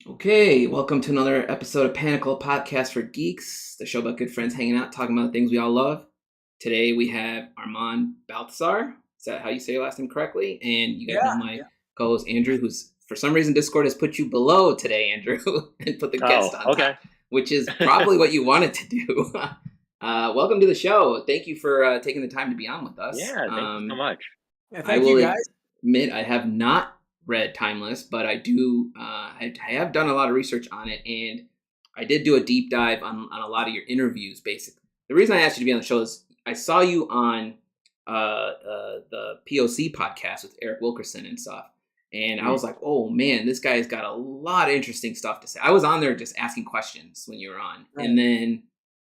Okay, welcome to another episode of Panakal podcast for Geeks, the show about good friends hanging out, talking about the things we all love. Today we have Armand Baltazar. Is that how you say your last name correctly? And you guys know my co-host Andrew, who's for some reason Discord has put you below today, Andrew, and put the guest on top, which is probably what you wanted to do. Welcome to the show. Thank you for taking the time to be on with us. Yeah, thank you so much. Yeah, thank you guys. Admit I have not read Timeless, but I do. I have done a lot of research on it, and I did do a deep dive on a lot of your interviews. Basically, the reason I asked you to be on the show is I saw you on the POC podcast with Eric Wilkerson and stuff, and I was like, oh man, this guy's got a lot of interesting stuff to say. I was on there just asking questions when you were on, and then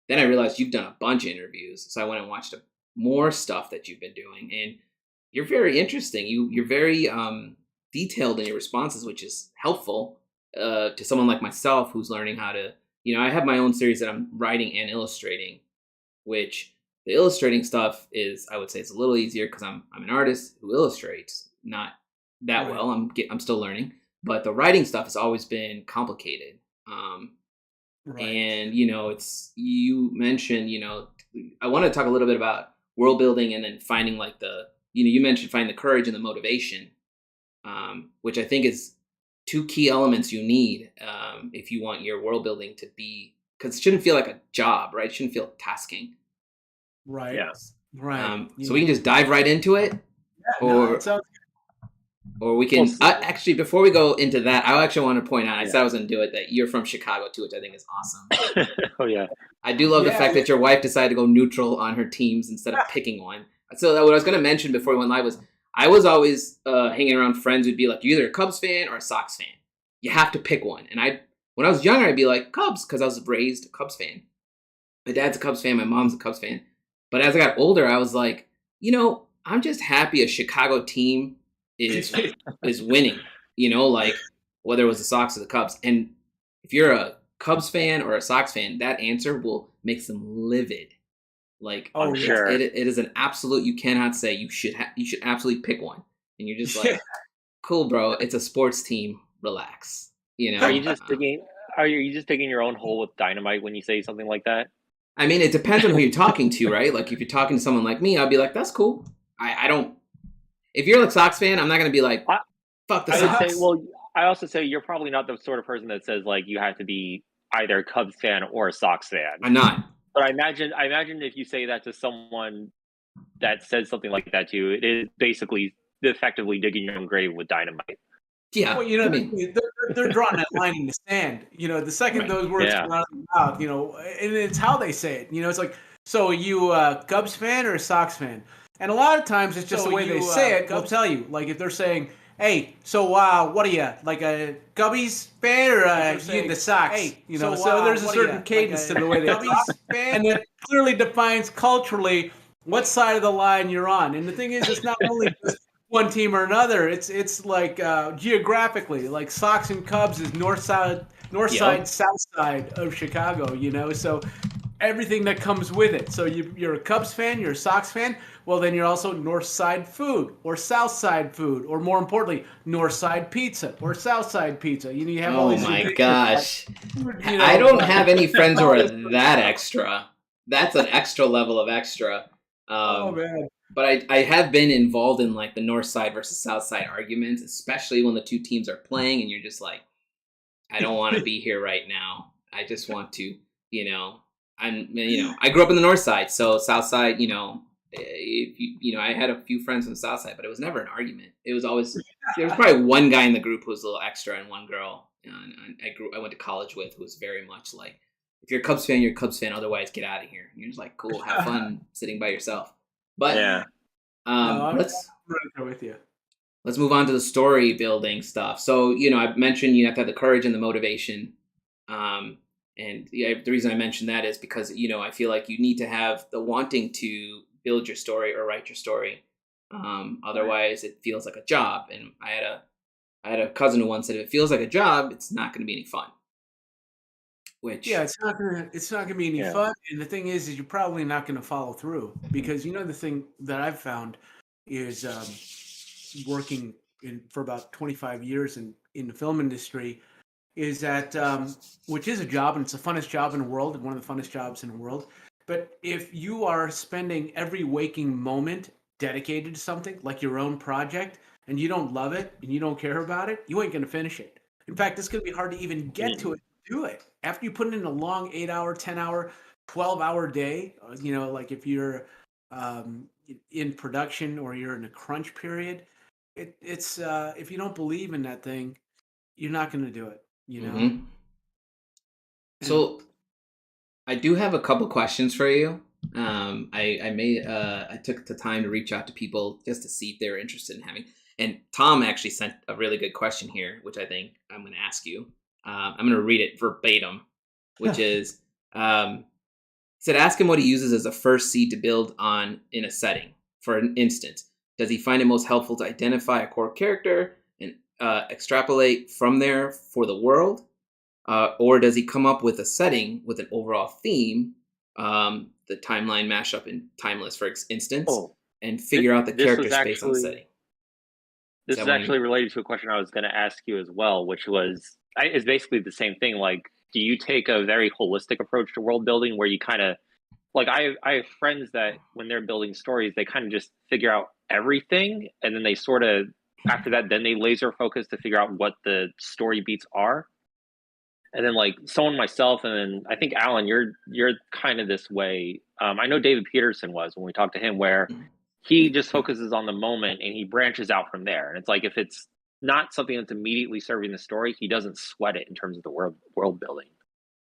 I realized you've done a bunch of interviews, so I went and watched more stuff that you've been doing, and you're very interesting. You're very detailed in your responses, which is helpful to someone like myself who's learning how to, I have my own series that I'm writing and illustrating, which the illustrating stuff is, I would say, it's a little easier because I'm an artist who illustrates, not that well. I'm still learning, but the writing stuff has always been complicated. And it's, you mentioned, I want to talk a little bit about world building and then finding like you mentioned finding the courage and the motivation. Which I think is two key elements you need if you want your world building to be, because it shouldn't feel like a job, right? It shouldn't feel tasking. Right. Yes. Right. So we can just dive right into it, or we can actually, before we go into that, I actually want to point out, I said I was going to do it, that you're from Chicago too, which I think is awesome. Oh yeah. I do love the fact that your wife decided to go neutral on her teams instead of picking one. So what I was going to mention before we went live was, I was always hanging around friends who'd be like, you're either a Cubs fan or a Sox fan. You have to pick one. And when I was younger, I'd be like, Cubs, because I was raised a Cubs fan. My dad's a Cubs fan. My mom's a Cubs fan. But as I got older, I was like, I'm just happy a Chicago team is winning. Like whether it was the Sox or the Cubs. And if you're a Cubs fan or a Sox fan, that answer will make them livid. Like, sure. It is an absolute. You cannot say you should absolutely pick one, and you're just like, cool, bro. It's a sports team. Relax. Are you just digging? Are you just digging your own hole with dynamite when you say something like that? I mean, it depends on who you're talking to, right? Like, if you're talking to someone like me, I'll be like, that's cool. I don't. If you're a Sox fan, I'm not gonna be like, fuck the Sox. I also say you're probably not the sort of person that says like you have to be either a Cubs fan or a Sox fan. I'm not. But I imagine if you say that to someone that says something like that to you, it is basically effectively digging your own grave with dynamite. Yeah, well, they're drawing that line in the sand. The second those words come out of their mouth, and it's how they say it. It's like, so are you a Cubs fan or a Sox fan? And a lot of times it's just the way they say it. They'll tell you, like if they're saying, hey, so what are you, like a Cubbies fan or you the Sox? Hey, so there's a certain cadence to the way they talk, and it clearly defines culturally what side of the line you're on. And the thing is, it's not only just one team or another. It's like geographically, like Sox and Cubs is north side, south side of Chicago. So everything that comes with it. So you're a Cubs fan, you're a Sox fan. Well, then you're also north side food or south side food, or more importantly, north side pizza or south side pizza. You have all these. Oh my gosh! I don't have any friends who are that extra. That's an extra level of extra. Oh man! But I have been involved in like the north side versus south side arguments, especially when the two teams are playing, and you're just like, I don't want to be here right now. I just want to, I grew up in the north side, so south side, I had a few friends on the south side, but it was never an argument. It was always, there was probably one guy in the group who was a little extra and one girl I went to college with who was very much like, if you're a Cubs fan, you're a Cubs fan, otherwise get out of here. And you're just like, cool, have fun sitting by yourself. But let's go with you. Let's move on to the story building stuff. So, I mentioned you have to have the courage and the motivation. And the reason I mentioned that is because, I feel like you need to have the wanting to build your story or write your story. Otherwise, it feels like a job. And I had a cousin who once said, if it feels like a job, it's not going to be any fun. It's not gonna be any fun. And the thing is you're probably not gonna follow through, because the thing that I've found is working for about 25 years in the film industry, is that, which is a job, and it's the funnest job in the world, one of the funnest jobs in the world. But if you are spending every waking moment dedicated to something like your own project, and you don't love it and you don't care about it, you ain't going to finish it. In fact, it's going to be hard to even get to it, do it. After you put in a long 8-hour, 10-hour, 12-hour day, like if you're in production or you're in a crunch period, it's if you don't believe in that thing, you're not going to do it, Mm-hmm. So I do have a couple questions for you. I took the time to reach out to people just to see if they're interested in having. And Tom actually sent a really good question here, which I think I'm going to ask you. I'm going to read it verbatim, which is, said, ask him what he uses as a first seed to build on in a setting. For instance, does he find it most helpful to identify a core character and extrapolate from there for the world? Or does he come up with a setting with an overall theme, the timeline mashup in Timeless, for instance, and figure out the character space on the setting? This is actually related to a question I was going to ask you as well, which was, it's basically the same thing. Like, do you take a very holistic approach to world building where you kind of, like, I have friends that when they're building stories, they kind of just figure out everything. And then they sort of, after that, then they laser focus to figure out what the story beats are. And then like someone myself, and then I think Alan, you're kind of this way. I know David Peterson was when we talked to him, where he just focuses on the moment and he branches out from there. And it's like, if it's not something that's immediately serving the story, he doesn't sweat it in terms of the world building.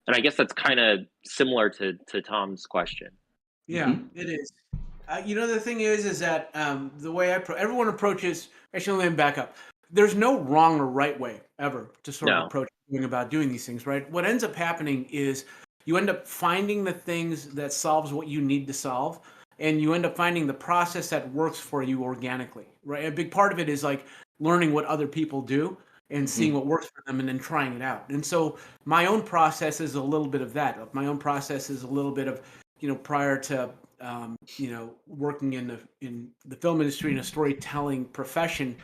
And I guess that's kind of similar to Tom's question. Yeah, it is. The thing is that the way everyone approaches, actually, let me back up. There's no wrong or right way ever to sort of approach doing these things, right? What ends up happening is you end up finding the things that solves what you need to solve, and you end up finding the process that works for you organically, right? A big part of it is like learning what other people do and seeing what works for them and then trying it out. And so my own process is a little bit of that. My own process is a little bit of, prior to working in the film industry in a storytelling profession,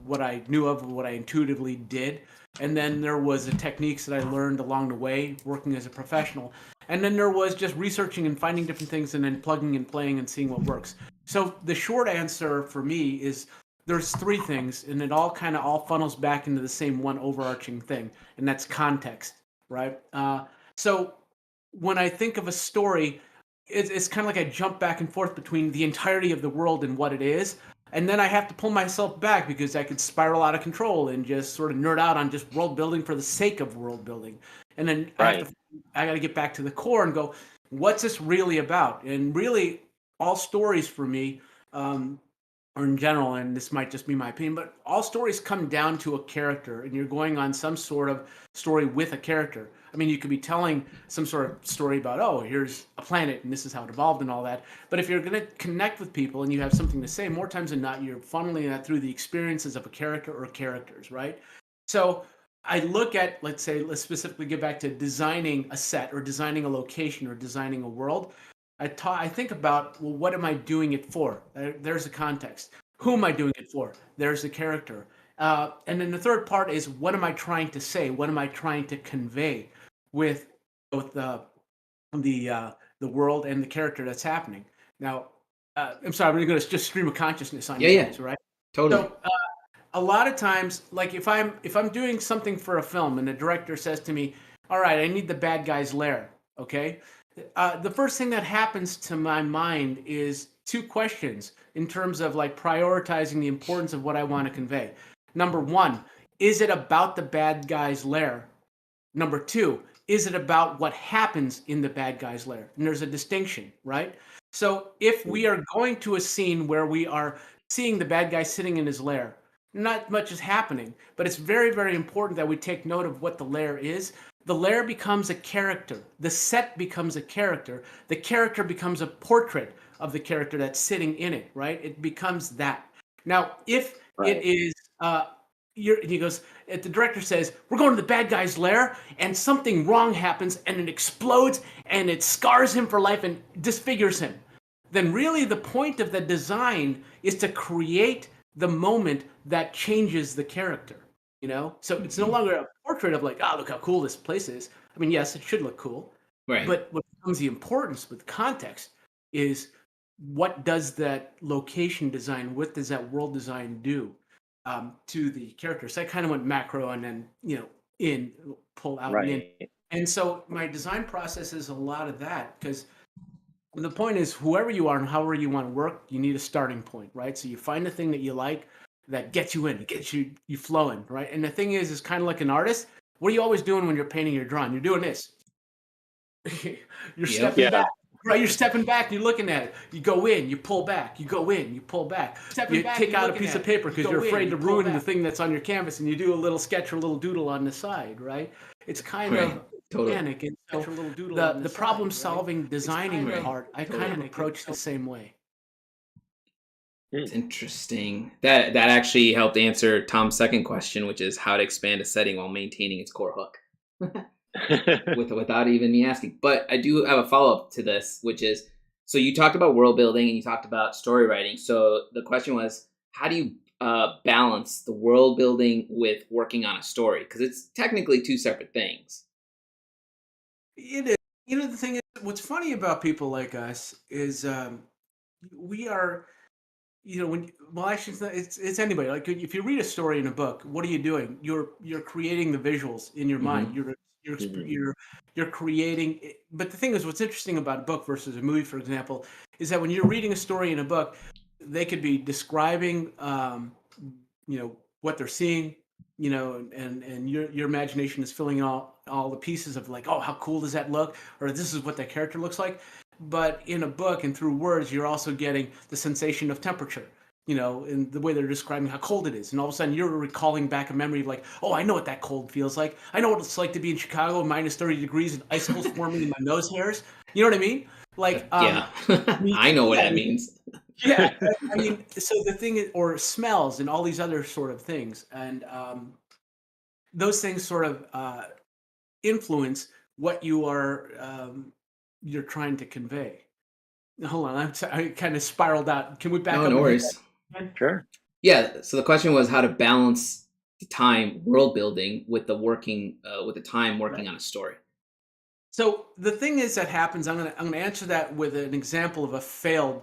what I knew of, what I intuitively did. And then there was the techniques that I learned along the way working as a professional. And then there was just researching and finding different things and then plugging and playing and seeing what works. So the short answer for me is there's three things, and it all funnels back into the same one overarching thing, and that's context, right? So when I think of a story, it's kind of like I jump back and forth between the entirety of the world and what it is. And then I have to pull myself back because I could spiral out of control and just sort of nerd out on just world building for the sake of world building. And then I got to get back to the core and go, what's this really about? And really, all stories for me, or in general, and this might just be my opinion, but all stories come down to a character, and you're going on some sort of story with a character. I mean, you could be telling some sort of story about, oh, here's a planet and this is how it evolved and all that. But if you're going to connect with people and you have something to say, more times than not, you're funneling that through the experiences of a character or characters, right? So I look at, let's specifically get back to designing a set or designing a location or designing a world. I think about, well, what am I doing it for? There's a context. Who am I doing it for? There's a character. And then the third part is, what am I trying to say? What am I trying to convey with both the world and the character that's happening? Now, I'm sorry, we're going to just stream of consciousness on you guys, right? Totally. So, a lot of times, like if I'm doing something for a film and the director says to me, all right, I need the bad guy's lair, okay? The first thing that happens to my mind is two questions in terms of like prioritizing the importance of what I want to convey. Number one, is it about the bad guy's lair? Number two, is it about what happens in the bad guy's lair? And there's a distinction, right? So if we are going to a scene where we are seeing the bad guy sitting in his lair, not much is happening, but it's very, very important that we take note of what the lair is. The lair becomes a character. The set becomes a character. The character becomes a portrait of the character that's sitting in it, right? It becomes that. Now, if it is, he goes, if the director says, we're going to the bad guy's lair, and something wrong happens, and it explodes, and it scars him for life and disfigures him, then really the point of the design is to create the moment that changes the character. So it's no longer a portrait of like, oh, look how cool this place is. I mean, yes, it should look cool. Right. But what becomes the importance with context is what does that location design, what does that world design do to the characters? So I kind of went macro and then, pull out and in. And so my design process is a lot of that, because the point is, whoever you are and however you want to work, you need a starting point, right? So you find the thing that you like that gets you in, gets you flowing, right? And the thing is kind of like an artist. What are you always doing when you're painting or drawing? You're doing this. You're stepping back, right? You're stepping back, you're looking at it. You go in, you pull back. You go in, you pull back. You take out a piece of paper because you're afraid to ruin the thing that's on your canvas, and you do a little sketch or a little doodle on the side, right? It's kind of organic. And so the problem-solving, designing part, I kind of approach the same way. It's interesting. That actually helped answer Tom's second question, which is how to expand a setting while maintaining its core hook. Without even me asking. But I do have a follow-up to this, which is, so you talked about world building and you talked about story writing. So the question was, how do you balance the world building with working on a story? Because it's technically two separate things. It is. The thing is, what's funny about people like us is we are, it's anybody. Like, if you read a story in a book, what are you doing? You're creating the visuals in your mind. You're creating. But the thing is, what's interesting about a book versus a movie, for example, is that when you're reading a story in a book, they could be describing, what they're seeing, and your imagination is filling all the pieces of like, oh, how cool does that look? Or this is what that character looks like. But in a book and through words, you're also getting the sensation of temperature, in the way they're describing how cold it is. And all of a sudden you're recalling back a memory of like, oh, I know what that cold feels like. I know what it's like to be in Chicago, minus 30 degrees and icicles forming in my nose hairs. You know what I mean? Like, I know what that means. Yeah. I mean, so the thing is, or smells and all these other sort of things. And those things sort of influence what you're trying to convey. Hold on, I kind of spiraled out. Can we back up? No worries. Sure. Yeah. So the question was how to balance the time world building with the time working on a story. So the thing is that happens. I'm gonna answer that with an example of a failed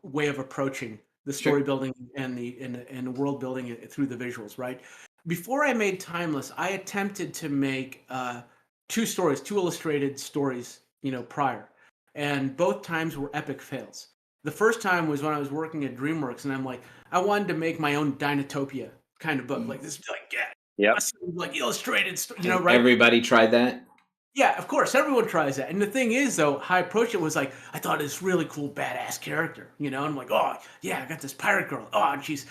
way of approaching the story building and the world building through the visuals. Right. Before I made Timeless, I attempted to make two illustrated stories, prior. And both times were epic fails. The first time was when I was working at DreamWorks, and I'm like, I wanted to make my own Dinotopia kind of book, like this, like illustrated, right? Everybody tried that. Yeah, of course, everyone tries that. And the thing is, though, how I approached it was like, I thought this really cool, badass character, and I'm like, oh yeah, I got this pirate girl. Oh, and she's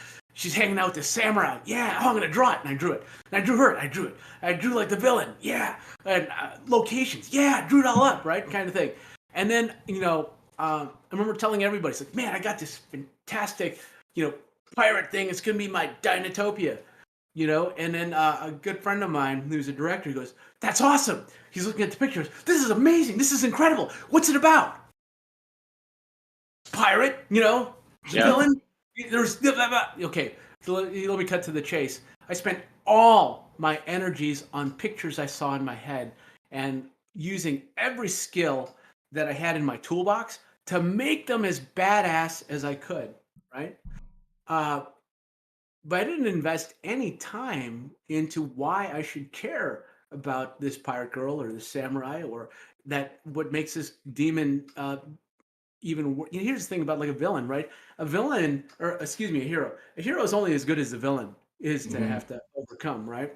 hanging out with this samurai. Yeah, I'm gonna draw it, and I drew it. And I drew her. I drew it. I drew like the villain. Yeah, and locations. Yeah, I drew it all up, right, kind of thing. And then, I remember telling everybody, it's like, man, I got this fantastic, pirate thing. It's going to be my Dinotopia, And then a good friend of mine who's a director, he goes, that's awesome. He's looking at the pictures. This is amazing. This is incredible. What's it about? Pirate, villain. There's okay. So let me cut to the chase. I spent all my energies on pictures I saw in my head and using every skill that I had in my toolbox to make them as badass as I could, right? But I didn't invest any time into why I should care about this pirate girl or this samurai or what makes this demon even worse. Here's the thing about like a villain, right? A hero. A hero is only as good as the villain is to have to overcome, right?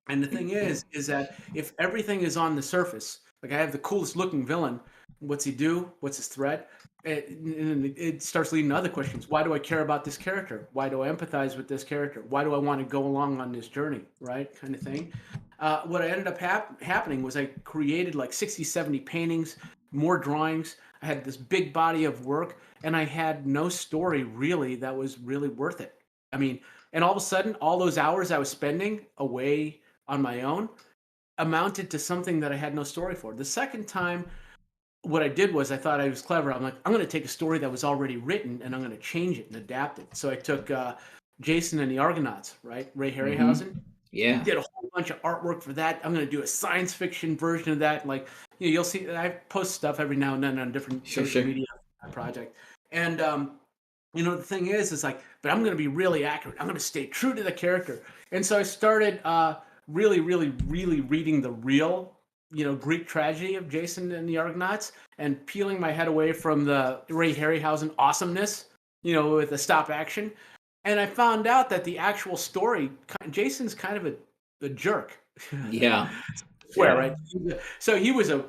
And the thing is that if everything is on the surface, like I have the coolest looking villain, what's he do? What's his threat? It starts leading to other questions. Why do I care about this character? Why do I empathize with this character? Why do I want to go along on this journey? Right? Kind of thing. What ended up happening was I created like 60, 70 paintings, more drawings. I had this big body of work, and I had no story really that was really worth it. I mean, and all of a sudden, all those hours I was spending away on my own amounted to something that I had no story for. The second time, what I did was I thought I was clever. I'm like, I'm going to take a story that was already written and I'm going to change it and adapt it. So I took Jason and the Argonauts, right? Ray Harryhausen. Yeah. Did a whole bunch of artwork for that. I'm going to do a science fiction version of that. Like, you'll see, I post stuff every now and then on different social media project. And, the thing is like, but I'm going to be really accurate. I'm going to stay true to the character. And so I started really, really, really reading the real, Greek tragedy of Jason and the Argonauts and peeling my head away from the Ray Harryhausen awesomeness, with the stop action. And I found out that the actual story, Jason's kind of a jerk. Yeah. Swear, right? So he was a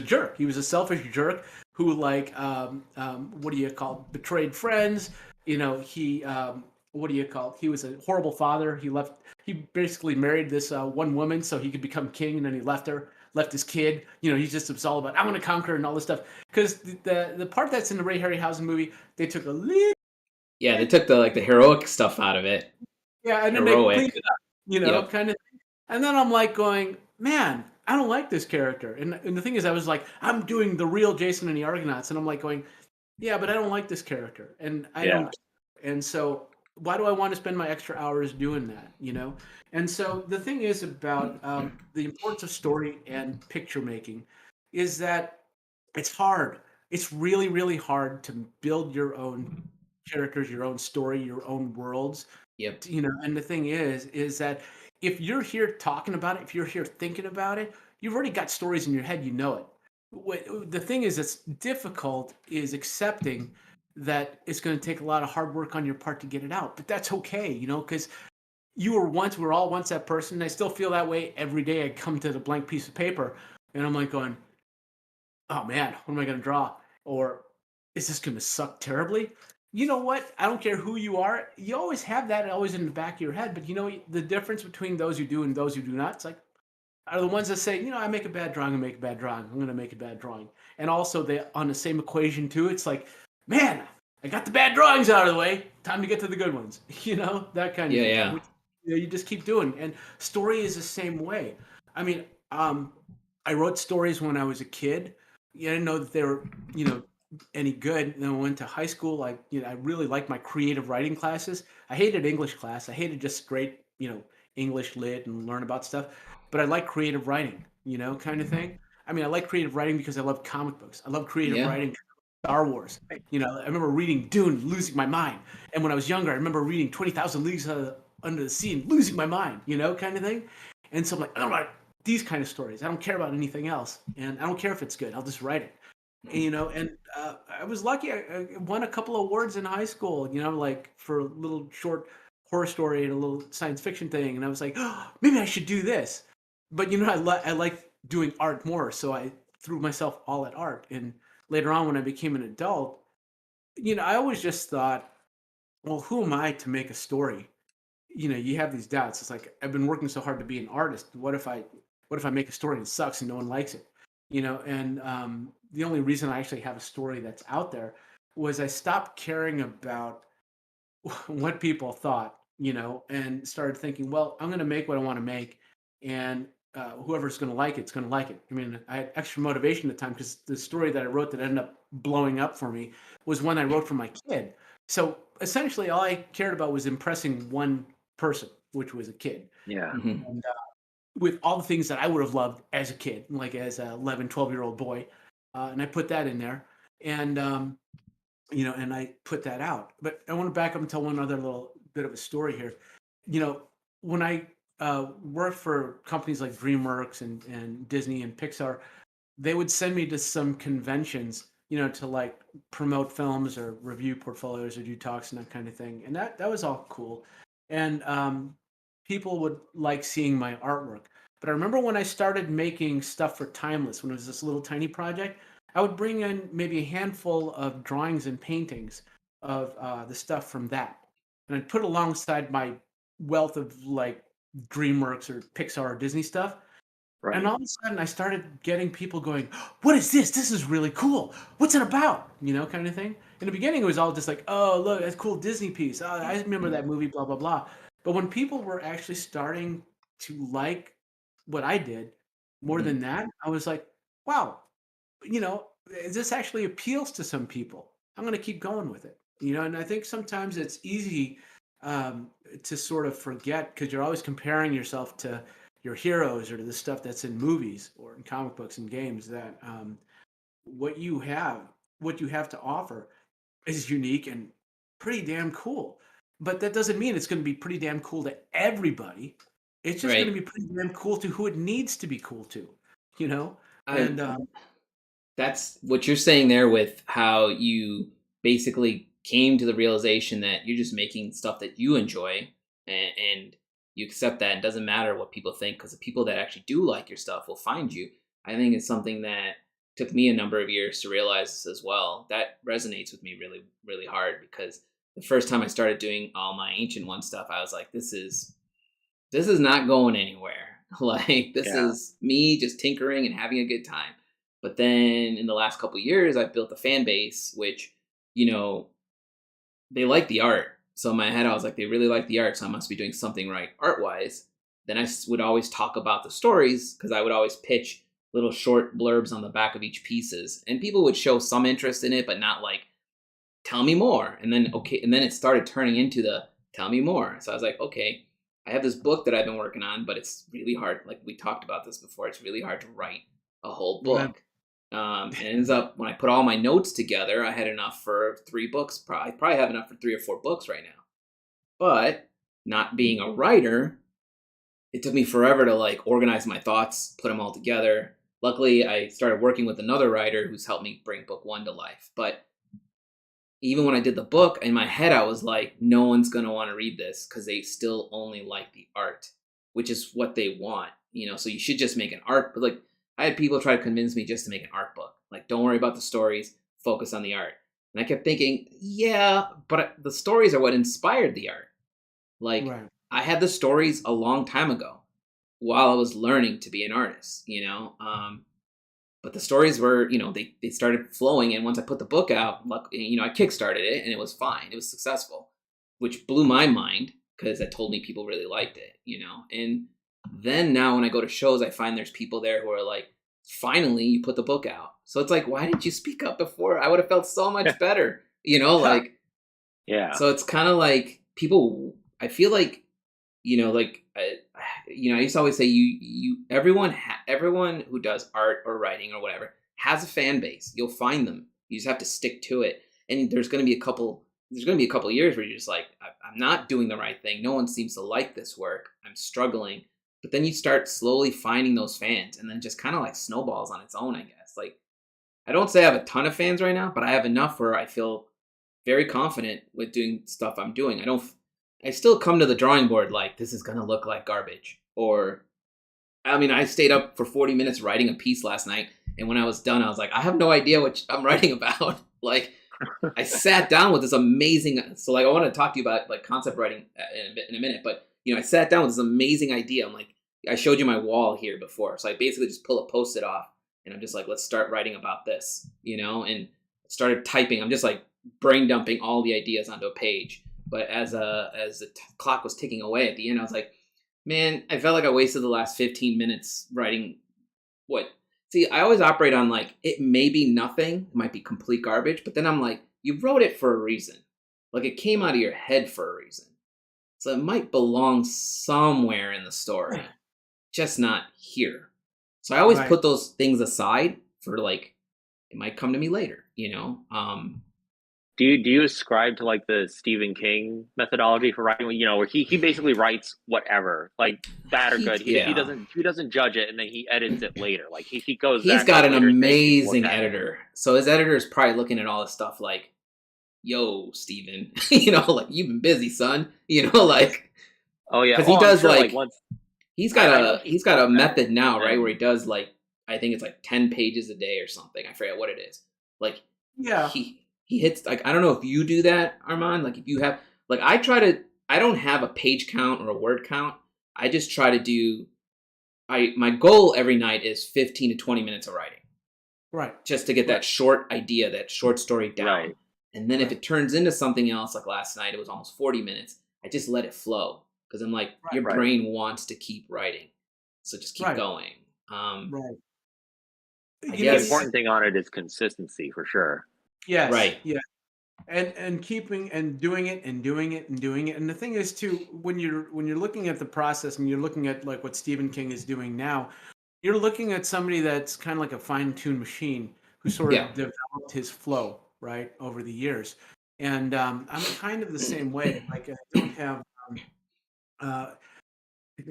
jerk. He was a selfish jerk who, like, what do you call it? Betrayed friends. He what do you call it? He was a horrible father. He basically married this one woman so he could become king, and then he left his kid. He's just all about, I want to conquer and all this stuff. Because the part that's in the Ray Harryhausen movie, they took a little. Yeah, they took the heroic stuff out of it. Yeah, and then they cleaned it up, kind of thing. And then I'm like going, man, I don't like this character. And the thing is, I was like, I'm doing the real Jason and the Argonauts, and I'm like going, yeah, but I don't like this character, and I don't. And so, why do I want to spend my extra hours doing that? And so the thing is about the importance of story and picture making is that it's hard. It's really, really hard to build your own characters, your own story, your own worlds. Yep. And the thing is that if you're here talking about it, if you're here thinking about it, you've already got stories in your head, it. The thing is that's difficult is accepting that it's going to take a lot of hard work on your part to get it out. But that's okay, because we're all once that person. And I still feel that way every day. I come to the blank piece of paper and I'm like going, oh man, what am I going to draw? Or is this going to suck terribly? You know what? I don't care who you are. You always have that always in the back of your head. But the difference between those who do and those who do not, it's like, are the ones that say, I make a bad drawing, I make a bad drawing. I'm going to make a bad drawing. And also on the same equation too, it's like, man, I got the bad drawings out of the way. Time to get to the good ones. That kind of thing. Yeah. Which, you just keep doing. And story is the same way. I mean, I wrote stories when I was a kid. I didn't know that they were, any good. And then I went to high school. I really liked my creative writing classes. I hated English class. I hated just straight, English lit and learn about stuff. But I like creative writing, kind of thing. I mean, I like creative writing because I love comic books. I love creative writing, Star Wars. I remember reading Dune, losing my mind. And when I was younger, I remember reading 20,000 Leagues Under the Sea and losing my mind, kind of thing. And so I'm like, I don't like these kind of stories. I don't care about anything else. And I don't care if it's good. I'll just write it. And I was lucky. I won a couple of awards in high school, like for a little short horror story and a little science fiction thing. And I was like, oh, maybe I should do this. But, I like doing art more. So I threw myself all at art. And later on, when I became an adult, I always just thought, well, who am I to make a story? You have these doubts. It's like, I've been working so hard to be an artist. What if I make a story and it sucks and no one likes it? And the only reason I actually have a story that's out there was I stopped caring about what people thought, and started thinking, well, I'm going to make what I want to make, and whoever's going to like it's going to like it. I mean, I had extra motivation at the time because the story that I wrote that ended up blowing up for me was one I wrote for my kid. So essentially, all I cared about was impressing one person, which was a kid. Yeah. Mm-hmm. And, with all the things that I would have loved as a kid, like as a 11, 12-year-old boy. And I put that in there. And, and I put that out. But I want to back up and tell one other little bit of a story here. When I worked for companies like DreamWorks and Disney and Pixar, they would send me to some conventions, to like promote films or review portfolios or do talks and that kind of thing. And that was all cool. And people would like seeing my artwork. But I remember when I started making stuff for Timeless, when it was this little tiny project, I would bring in maybe a handful of drawings and paintings of the stuff from that. And I'd put alongside my wealth of like DreamWorks or Pixar or Disney stuff. Right. And all of a sudden I started getting people going, what is this? This is really cool. What's it about? Kind of thing. In the beginning, it was all just like, oh, look, that's a cool Disney piece. Oh, I remember that movie, blah, blah, blah. But when people were actually starting to like what I did more than that, I was like, wow, this actually appeals to some people. I'm going to keep going with it. And I think sometimes it's easy to sort of forget, because you're always comparing yourself to your heroes or to the stuff that's in movies or in comic books and games, that what you have to offer is unique and pretty damn cool. But that doesn't mean it's going to be pretty damn cool to everybody. It's just going to be pretty damn cool to who it needs to be cool to, you know? And that's what you're saying there, with how you basically came to the realization that you're just making stuff that you enjoy, and you accept that. It doesn't matter what people think, because the people that actually do like your stuff will find you. I think it's something that took me a number of years to realize as well. That resonates with me really, really hard, because the first time I started doing all my Ancient One stuff, I was like, this is not going anywhere. Like, this is me just tinkering and having a good time. But then in the last couple of years, I've built a fan base, which, you know, they like the art. So in my head, I was like, they really like the art, so I must be doing something right art-wise. Then I would always talk about the stories, because I would always pitch little short blurbs on the back of each pieces, and people would show some interest in it, but not like, tell me more. And then it started turning into the tell me more. So I was like, okay, I have this book that I've been working on, but it's really hard. Like, we talked about this before. It's really hard to write a whole book. And it ends up, when I put all my notes together, I had enough for 3 books. I probably have enough for 3 or 4 books right now. But not being a writer, it took me forever to like organize my thoughts, put them all together. Luckily, I started working with another writer who's helped me bring book 1 to life. But even when I did the book, in my head, I was like, no one's going to want to read this, because they still only like the art, which is what they want, you know? So you should just make an art. But like, I had people try to convince me just to make an art book. Like, don't worry about the stories, focus on the art. And I kept thinking, yeah, but the stories are what inspired the art. Like, I had the stories a long time ago while I was learning to be an artist, you know? But the stories were, you know, they started flowing. And once I put the book out, you know, I kickstarted it and it was fine. It was successful, which blew my mind, because that told me people really liked it, you know? And then now when I go to shows, I find there's people there who are like, finally, you put the book out. So it's like, why didn't you speak up before? I would have felt so much better, you know? Like, So it's kind of like people, I feel like, you know, like, you know, I used to always say everyone who does art or writing or whatever has a fan base. You'll find them. You just have to stick to it. And there's going to be a couple years where you're just like, I'm not doing the right thing. No one seems to like this work. I'm struggling. But then you start slowly finding those fans, and then just kind of like snowballs on its own, I guess. Like, I don't say I have a ton of fans right now, but I have enough where I feel very confident with doing stuff I'm doing. I still come to the drawing board like, this is going to look like garbage. Or, I mean, I stayed up for 40 minutes writing a piece last night, and when I was done, I was like, I have no idea what I'm writing about. Like, I sat down with this amazing, so like, I want to talk to you about like concept writing in a minute, but you know, I sat down with this amazing idea. I'm like, I showed you my wall here before. So I basically just pull a Post-it off, and I'm just like, let's start writing about this, you know, and started typing. I'm just like brain dumping all the ideas onto a page. But as the clock was ticking away at the end, I was like, man, I felt like I wasted the last 15 minutes writing what? See, I always operate on like, it may be nothing, it might be complete garbage, but then I'm like, you wrote it for a reason. Like, it came out of your head for a reason. So it might belong somewhere in the story, just not here. So I always put those things aside for like, it might come to me later, you know? Do you ascribe to like the Stephen King methodology for writing? You know, where he basically writes whatever, like bad or good. He doesn't judge it, and then he edits it later. Like he goes. He's got an amazing editor. So his editor is probably looking at all this stuff like, yo, Steven, you know, like, you've been busy, son. You know, like, oh yeah, because he does like he's got a method now, right, where he does like, I think it's like 10 pages a day or something. I forget what it is. Like, he hits, like, I don't know if you do that, Armand. Like, if you have, like, I don't have a page count or a word count. I just try to do, my goal every night is 15 to 20 minutes of writing. Right. Just to get that short idea, that short story down. Right. And then if it turns into something else, like last night, it was almost 40 minutes. I just let it flow. Because I'm like, your brain wants to keep writing. So just keep going. The important thing on it is consistency, for sure. Yes. Right. Yeah. and keeping and doing it and doing it and doing it. And the thing is too, when you're looking at the process and you're looking at like what Stephen King is doing now, you're looking at somebody that's kind of like a fine-tuned machine who sort of developed his flow right over the years. And I'm kind of the same way. Like I don't have uh,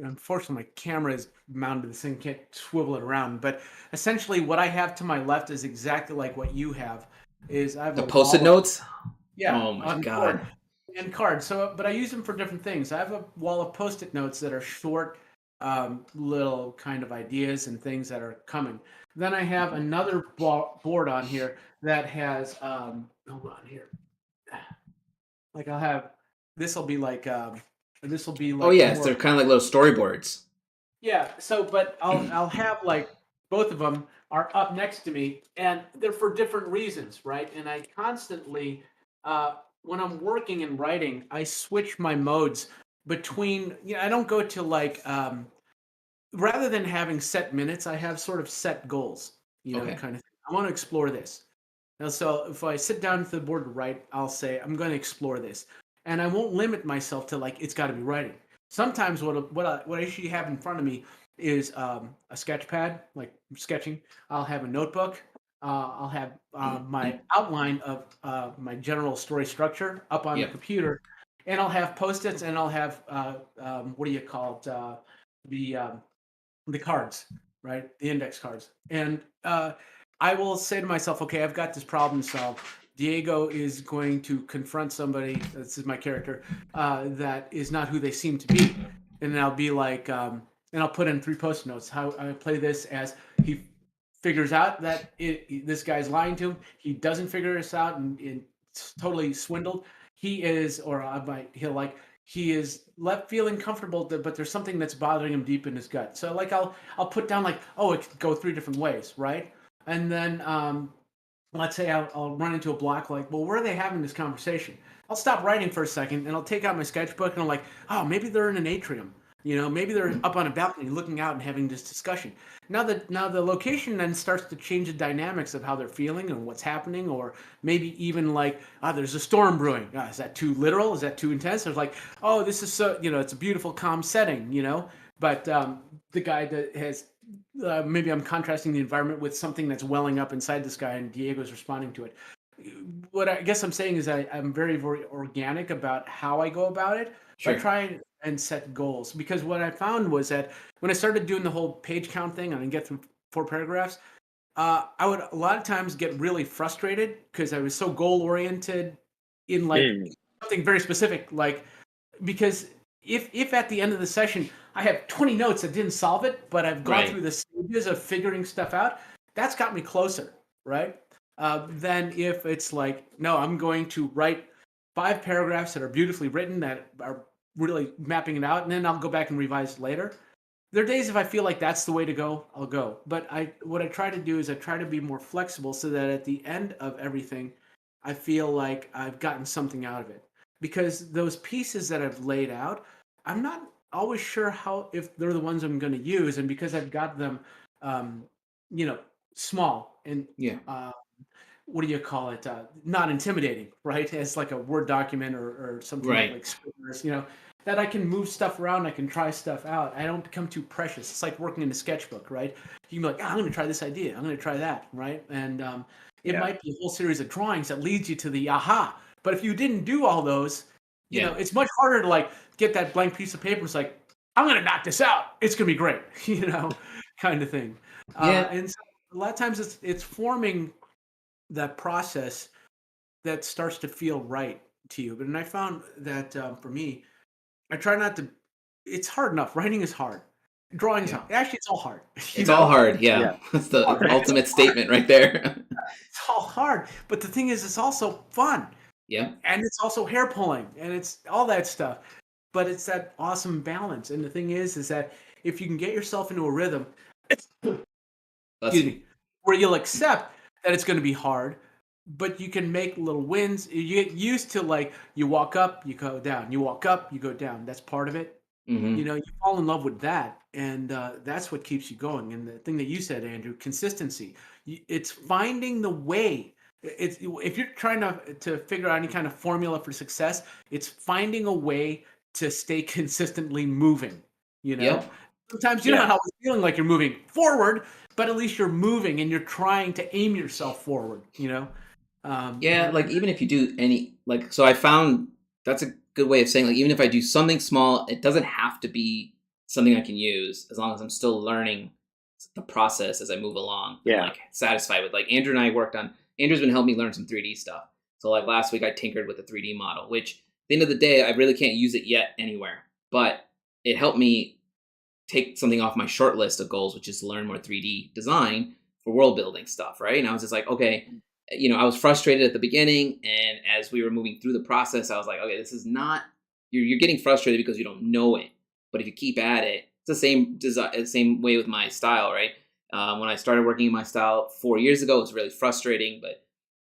unfortunately, my camera is mounted to this thing, can't swivel it around. But essentially, what I have to my left is exactly like what you have. Is I have the a post-it notes. yeah, Oh my on god. board and cards. So, but I use them for different things. I have a wall of post-it notes that are short, little kind of ideas and things that are coming. Then I have another board on here that has hold on here. Like I'll have this will be like Oh yes, more they're kind of like little storyboards. yeah. So, but I'll have like both of them are up next to me, and they're for different reasons, right? And I constantly, when I'm working and writing, I switch my modes between. You know, I don't go to like rather than having set minutes, I have sort of set goals. You know, Okay. kind of thing. I want to explore this. And so if I sit down to the board to write, I'll say I'm going to explore this, and I won't limit myself to like it's got to be writing. Sometimes what I usually have in front of me is a sketch pad, like sketching. I'll have a notebook. I'll have my outline of my general story structure up on the computer, and I'll have post-its, and I'll have what do you call it? The the cards, right? The index cards. And I will say to myself, okay, I've got this problem solved. Diego is going to confront somebody, this is my character, that is not who they seem to be. And then I'll be like, and I'll put in 3 post notes. How I play this as he figures out that this guy's lying to him. He doesn't figure this out and it's totally swindled. He is, or he'll like, he is left feeling comfortable, but there's something that's bothering him deep in his gut. So like I'll put down like, oh, it could go 3 different ways, right? And then let's say I'll run into a block like, well, where are they having this conversation? I'll stop writing for a second and I'll take out my sketchbook and I'm like, oh, maybe they're in an atrium. You know, maybe they're up on a balcony looking out and having this discussion. Now the location then starts to change the dynamics of how they're feeling and what's happening, or maybe even like, there's a storm brewing. Is that too literal? Is that too intense? There's like, oh, this is so, you know, it's a beautiful, calm setting, you know. But the guy that has maybe I'm contrasting the environment with something that's welling up inside this guy, and Diego's responding to it. What I guess I'm saying is I'm very, very organic about how I go about it. Sure. I try and set goals, because what I found was that when I started doing the whole page count thing and I get through 4 paragraphs, I would a lot of times get really frustrated because I was so goal oriented in like something very specific, like because if at the end of the session I have 20 notes that didn't solve it, but I've gone through the stages of figuring stuff out, that's got me closer, right? Than if it's like, no, I'm going to write 5 paragraphs that are beautifully written that are really mapping it out, and then I'll go back and revise later. There are days if I feel like that's the way to go, I'll go. But what I try to do is I try to be more flexible so that at the end of everything, I feel like I've gotten something out of it. Because those pieces that I've laid out, I'm not always sure if they're the ones I'm going to use, and because I've got them, small and what do you call it? Not intimidating, right? As like a Word document or something like Scrivener's, you know, that I can move stuff around, I can try stuff out. I don't become too precious. It's like working in a sketchbook, right? You can be like, I'm going to try this idea. I'm going to try that, right? And it might be a whole series of drawings that leads you to the aha. But if you didn't do all those, you know, it's much harder to like get that blank piece of paper. It's like, I'm going to knock this out. It's going to be great, you know, kind of thing. And so a lot of times it's forming that process that starts to feel right to you. But I found that for me, I try not to. It's hard enough. Writing is hard. Drawing is hard. Actually, it's all hard. It's all hard. Yeah. That's the ultimate statement right there. It's all hard. But the thing is, it's also fun. Yeah. And it's also hair pulling, and it's all that stuff. But it's that awesome balance. And the thing is that if you can get yourself into a rhythm, where you'll accept that it's going to be hard, but you can make little wins. You get used to like, you walk up, you go down. You walk up, you go down. That's part of it. Mm-hmm. You know, you fall in love with that. And that's what keeps you going. And the thing that you said, Andrew, consistency. It's finding the way It's if you're trying to figure out any kind of formula for success, it's finding a way to stay consistently moving. Yep. Sometimes you're not always feeling like you're moving forward, but at least you're moving and you're trying to aim yourself forward. Yeah, like even if you do so I found that's a good way of saying, like, even if I do something small, it doesn't have to be something I can use, as long as I'm still learning the process as I move along. Yeah. And, like, satisfied with, like, Andrew's been helping me learn some 3D stuff. So, like, last week I tinkered with a 3D model, which at the end of the day, I really can't use it yet anywhere, but it helped me take something off my short list of goals, which is to learn more 3D design for world building stuff. Right. And I was just like, okay, I was frustrated at the beginning, and as we were moving through the process, I was like, okay, this is not, you're getting frustrated because you don't know it. But if you keep at it, it's the same way with my style, right? When I started working in my style 4 years ago, it was really frustrating, but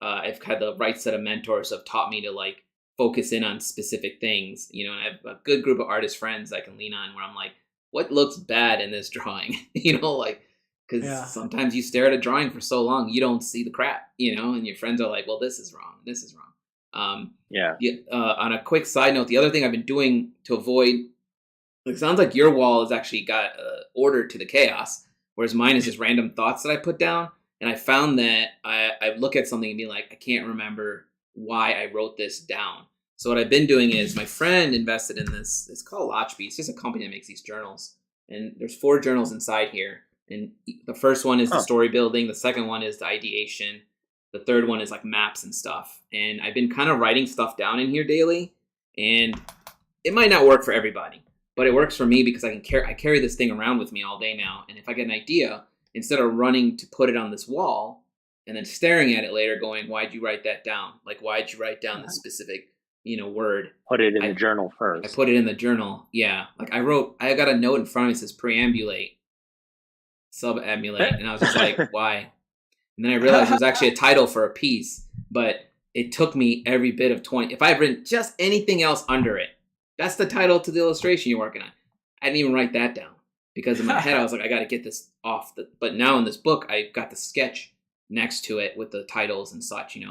I've had the right set of mentors who have taught me to, like, focus in on specific things, and I have a good group of artist friends I can lean on where I'm like, what looks bad in this drawing? Because sometimes you stare at a drawing for so long, you don't see the crap, and your friends are like, well, this is wrong. This is wrong. On a quick side note, the other thing I've been doing to avoid, it sounds like your wall has actually got order to the chaos, whereas mine is just random thoughts that I put down. And I found that I look at something and be like, I can't remember why I wrote this down. So what I've been doing is, my friend invested in this. It's called Lotchby. It's just a company that makes these journals. And there's 4 journals inside here. And the first one is the story building. The second one is the ideation. The third one is like maps and stuff. And I've been kind of writing stuff down in here daily. And it might not work for everybody, but it works for me because I carry this thing around with me all day now. And if I get an idea, instead of running to put it on this wall and then staring at it later going, why'd you write that down? Like, why'd you write down this specific, word? Put it in the journal first. I put it in the journal. Yeah. Like I got a note in front of me that says preambulate, subambulate. And I was just like, why? And then I realized it was actually a title for a piece, but it took me every bit of 20. If I had written just anything else under it, that's the title to the illustration you're working on. I didn't even write that down because in my head, I was like, I got to get this off. But now in this book, I got the sketch next to it with the titles and such, It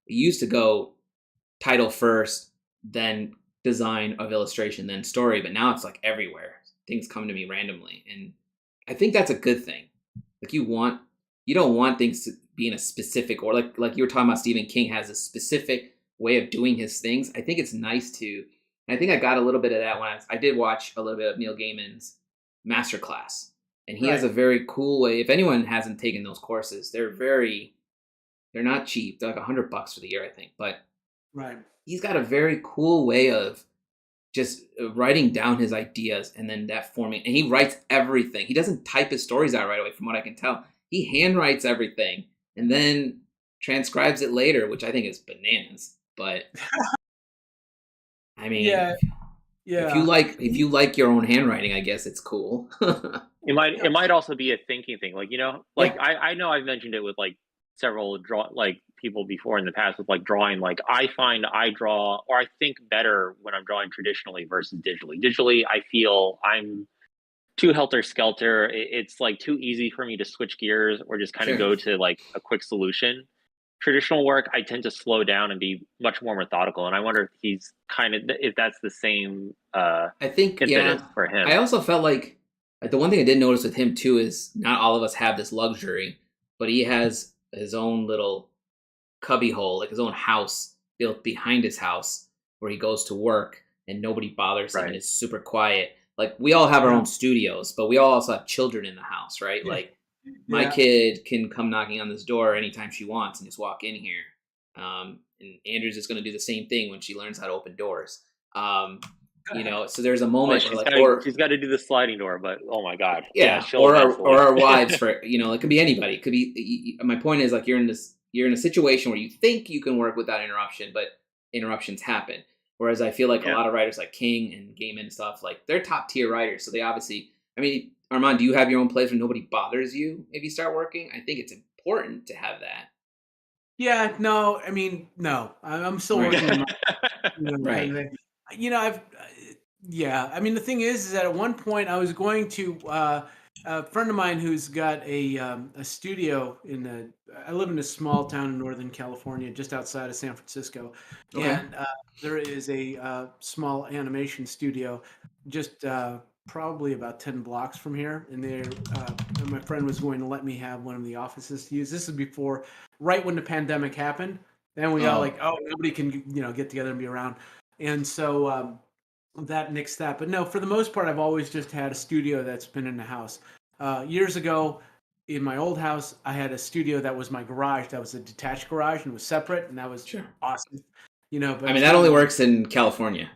used to go title first, then design of illustration, then story. But now it's like everywhere. Things come to me randomly. And I think that's a good thing. Like you don't want things to be in a specific, or like you were talking about, Stephen King has a specific way of doing his things. I think it's nice to, and I think I got a little bit of that when I did watch a little bit of Neil Gaiman's Masterclass. And he has a very cool way. If anyone hasn't taken those courses, they're not cheap. They're like $100 for the year, I think. But he's got a very cool way of just writing down his ideas and then that forming. And he writes everything. He doesn't type his stories out right away, from what I can tell. He handwrites everything and then transcribes it later, which I think is bananas. But I mean, if you like your own handwriting, I guess it's cool. It might also be a thinking thing, I know I've mentioned it with like several people before in the past with like drawing. Like I find I draw, or I think better when I'm drawing traditionally versus digitally. Digitally, I feel I'm too helter-skelter. It's like too easy for me to switch gears or just kind of go to like a quick solution. Traditional work, I tend to slow down and be much more methodical. And I wonder if that's the same I think for him. I also felt like the one thing I did notice with him too is not all of us have this luxury, but he has his own little cubby hole, like his own house built behind his house where he goes to work and nobody bothers him and it's super quiet. Like we all have our own studios, but we all also have children in the house, right? Like my kid can come knocking on this door anytime she wants and just walk in here. And Andrew's just going to do the same thing when she learns how to open doors. So there's a moment where she's got to do the sliding door, but oh my God. Or our wives for, it could be anybody. It could be, my point is like, you're in a situation where you think you can work without interruption, but interruptions happen. Whereas I feel like a lot of writers like King and Gaiman and stuff, like they're top tier writers. So they obviously, Armand, do you have your own place where nobody bothers you if you start working? I think it's important to have that. Yeah, no, no. I'm still working on right. The thing is that at one point I was going to a friend of mine who's got a studio I live in a small town in Northern California, just outside of San Francisco, Okay. and there is a small animation studio just probably about 10 blocks from here. And my friend was going to let me have one of the offices to use. This is before, right when the pandemic happened. Then we all nobody can get together and be around, and so. That nixed that. But no, for the most part, I've always just had a studio that's been in the house. Years ago, in my old house, I had a studio that was my garage. That was a detached garage and it was separate, and that was awesome. But I mean, that only works in California.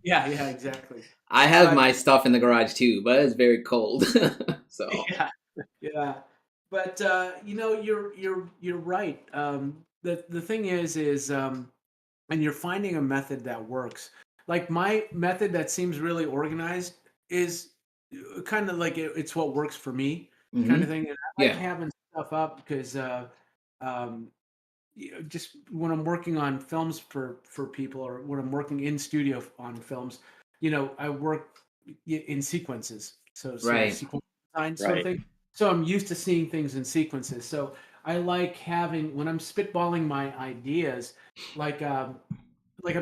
yeah, exactly. I have my stuff in the garage too, but it's very cold. So yeah. But you're right. The thing is, and you're finding a method that works. Like my method that seems really organized is kind of like it's what works for me, kind of thing. And I like having stuff up because just when I'm working on films for people, or when I'm working in studio on films, I work in sequences. So sequence design sort of thing. So I'm used to seeing things in sequences. So I like having, when I'm spitballing my ideas, like I'm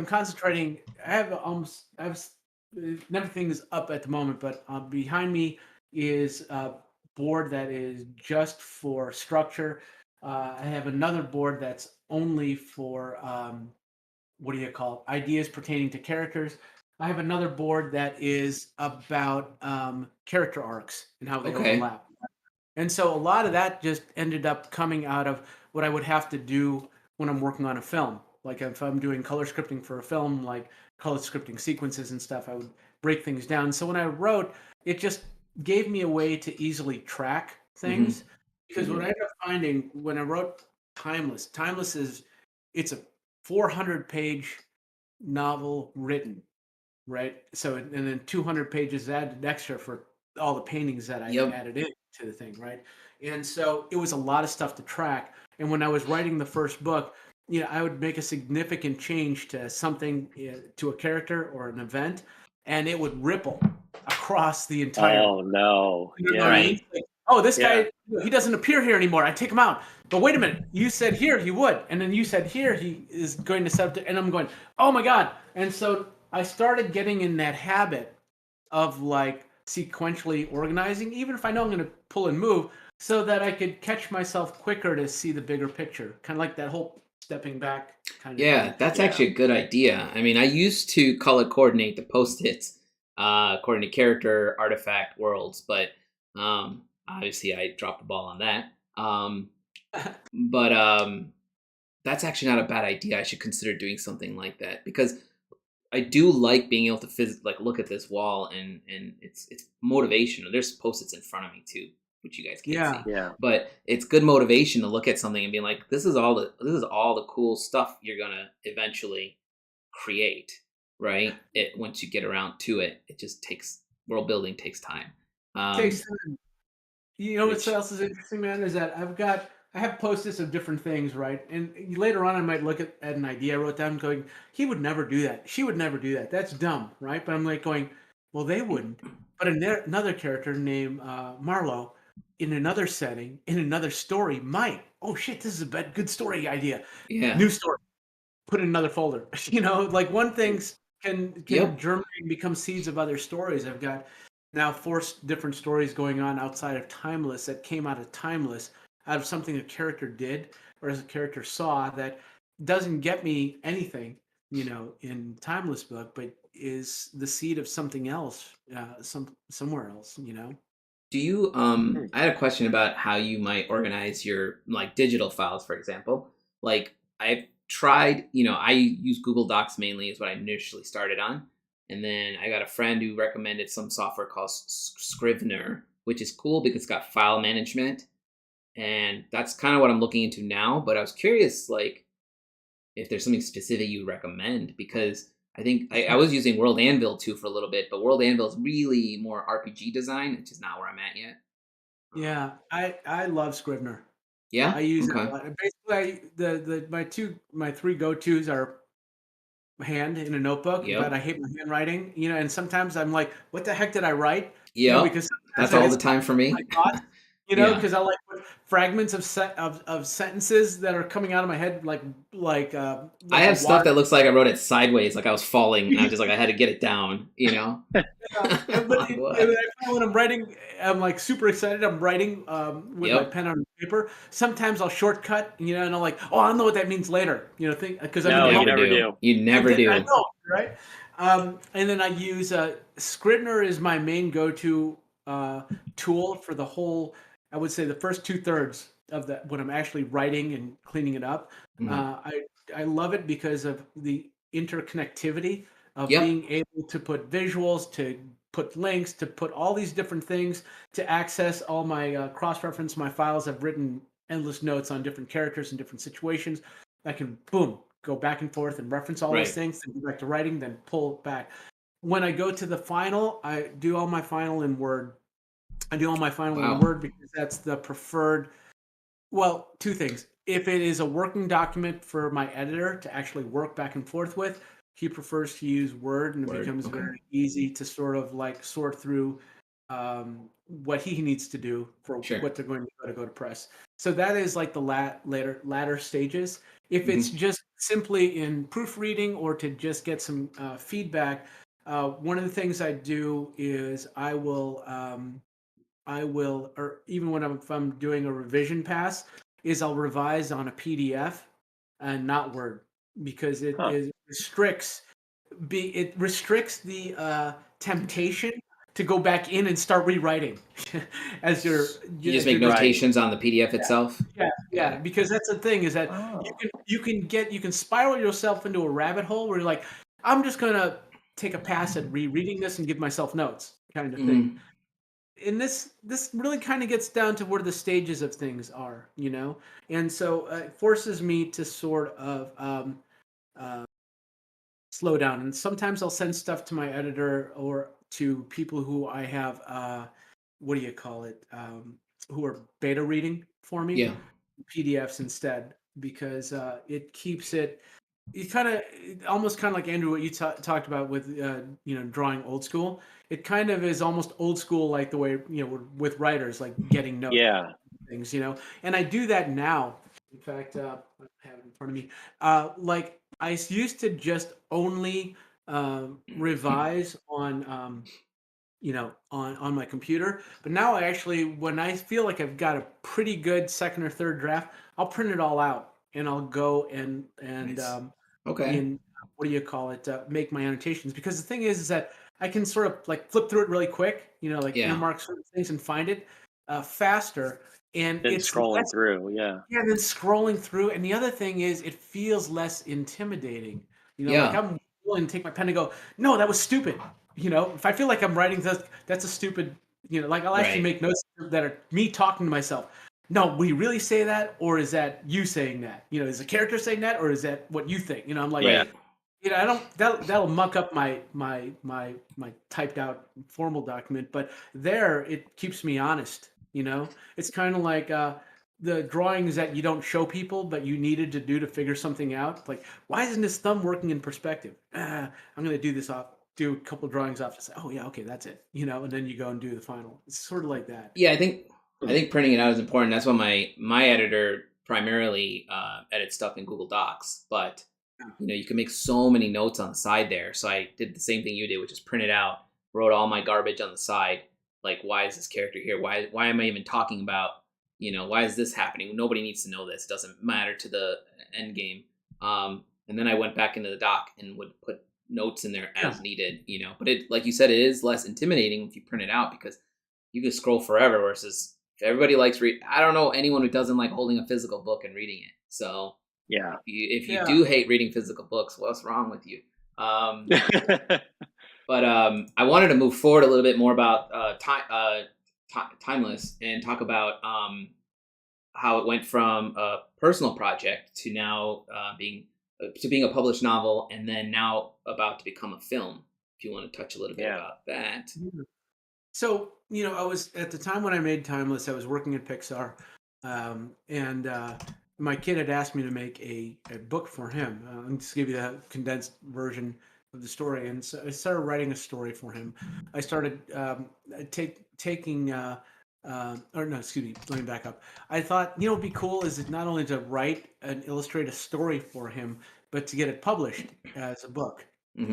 concentrating. I have everything is up at the moment, but behind me is a board that is just for structure. I have another board that's only for what do you call it? Ideas pertaining to characters. I have another board that is about character arcs and how they overlap. And so a lot of that just ended up coming out of what I would have to do when I'm working on a film. Like if I'm doing color scripting for a film, like color scripting sequences and stuff, I would break things down. So when I wrote, it just gave me a way to easily track things. Because what I ended up finding when I wrote Timeless it's a 400-page novel written, right? So and then 200 pages added extra for all the paintings that I added in to the thing, right? And so it was a lot of stuff to track. And when I was writing the first book, I would make a significant change to something, to a character or an event, and it would ripple across the entire. Oh no! Like, oh, this guy, he doesn't appear here anymore. I take him out. But wait a minute, you said here he would, and then you said here he is going to set up, and I'm going, oh my god! And so I started getting in that habit of like sequentially organizing, even if I know I'm going to pull and move, so that I could catch myself quicker to see the bigger picture. Kind of like that whole stepping back kind of thing. That's actually a good idea. I mean, I used to color coordinate the Post-its according to character, artifact, worlds, but obviously I dropped the ball on that. But that's actually not a bad idea. I should consider doing something like that, because I do like being able to look at this wall and it's motivation. There's Post-its in front of me too, which you guys can't see. Yeah. But it's good motivation to look at something and be like, this is all the cool stuff you're gonna eventually create, right? Once you get around to it, it just world building takes time. Takes time. What else is interesting, man, is that I have Post-its of different things, right? And later on, I might look at an idea I wrote down going, he would never do that. She would never do that. That's dumb, right? But I'm like going, well, they wouldn't. But another character named Marlowe, in another setting, in another story, might. Oh, shit, this is a good story idea. Yeah. New story. Put in another folder. Like one thing can germinate and become seeds of other stories. I've got now 4 different stories going on outside of Timeless that came out of Timeless, out of something a character did or as a character saw that doesn't get me anything, in Timeless book, but is the seed of something else, somewhere else, Do you I had a question about how you might organize your like digital files, for example. Like I've tried, I use Google Docs mainly is what I initially started on. And then I got a friend who recommended some software called Scrivener, which is cool because it's got file management. And that's kind of what I'm looking into now. But I was curious, like, if there's something specific you recommend, because I think I was using World Anvil too for a little bit, but World Anvil is really more RPG design, which is not where I'm at yet. Yeah, I love Scrivener. Yeah, I use it a lot. Basically, my 3 go-tos are hand in a notebook, but I hate my handwriting, and sometimes I'm like, what the heck did I write? Yeah, because That's all the time for me. Thoughts, because I like put fragments of sentences that are coming out of my head, like I have stuff that looks like I wrote it sideways, like I was falling, and I was just like I had to get it down, Yeah, but when I'm writing, I'm like super excited. I'm writing with my pen on paper. Sometimes I'll shortcut, and I'm like, oh, I'll know what that means later. Because you never do. You never do. I know, right? And then I use Scrivener is my main go-to tool for the whole. I would say the first 2/3 of that when I'm actually writing and cleaning it up. I love it because of the interconnectivity of being able to put visuals, to put links, to put all these different things, to access all my cross-reference my files. I've written endless notes on different characters and different situations. I can, boom, go back and forth and reference all those things, then go back to writing, then pull it back. When I go to the final, I do all my final in Word. In Word because that's the preferred. Well, two things. If it is a working document for my editor to actually work back and forth with, he prefers to use Word, and it becomes very easy to sort of like sort through what he needs to do for what they're going to go to press. So that is like the latter stages. If it's just simply in proofreading or to just get some feedback, one of the things I do is I will, or even when if I'm doing a revision pass, is I'll revise on a PDF and not Word because it restricts the temptation to go back in and start rewriting as you just make notations on the PDF itself. Yeah, because that's the thing is that you can spiral yourself into a rabbit hole where you're like, I'm just gonna take a pass at rereading this and give myself notes, kind of thing. And this really kind of gets down to where the stages of things are, and so it forces me to sort of slow down. And sometimes I'll send stuff to my editor or to people who I have who are beta reading for me, PDFs instead, because it keeps it almost kind of like Andrew, what you talked about with drawing old school. It kind of is almost old school, like the way with writers, like getting notes, things, and I do that now. In fact, I have it in front of me. Like I used to just only revise on on my computer, but now I actually, when I feel like I've got a pretty good second or third draft, I'll print it all out and I'll go and nice. Make my annotations, because the thing is that I can sort of like flip through it really quick, earmark certain things and find it faster. And it's scrolling through, then scrolling through. And the other thing is, it feels less intimidating. Like I'm willing to take my pen and go, no, that was stupid. If I feel like I'm writing this, that's a stupid. Like I'll actually make notes that are me talking to myself. No, we really say that, or is that you saying that? Is the character saying that, or is that what you think? I'm like, I don't. That'll muck up my typed out formal document, but there it keeps me honest. It's kind of like the drawings that you don't show people, but you needed to do to figure something out. Like, why isn't this thumb working in perspective? I'm going to do this off. Do a couple drawings off to say, oh yeah, okay, that's it. And then you go and do the final. It's sort of like that. Yeah, I think printing it out is important. That's why my editor primarily edits stuff in Google Docs, but you can make so many notes on the side there. So I did the same thing you did, which is print it out, wrote all my garbage on the side. Like, why is this character here? Why am I even talking about, why is this happening? Nobody needs to know this. It doesn't matter to the end game. And then I went back into the doc and would put notes in there as needed, But it, like you said, it is less intimidating if you print it out because you can scroll forever versus if everybody likes read. I don't know anyone who doesn't like holding a physical book and reading it. So if you do hate reading physical books, what's wrong with you? But I wanted to move forward a little bit more about Timeless and talk about how it went from a personal project to now being a published novel, and then now about to become a film. If you want to touch a little bit about that. So, I was at the time when I made Timeless, I was working at Pixar, and my kid had asked me to make a book for him. I'll just give you a condensed version of the story. And so I started writing a story for him. I started taking, or no, excuse me, let me back up. I thought, what'd be cool is not only to write and illustrate a story for him, but to get it published as a book, like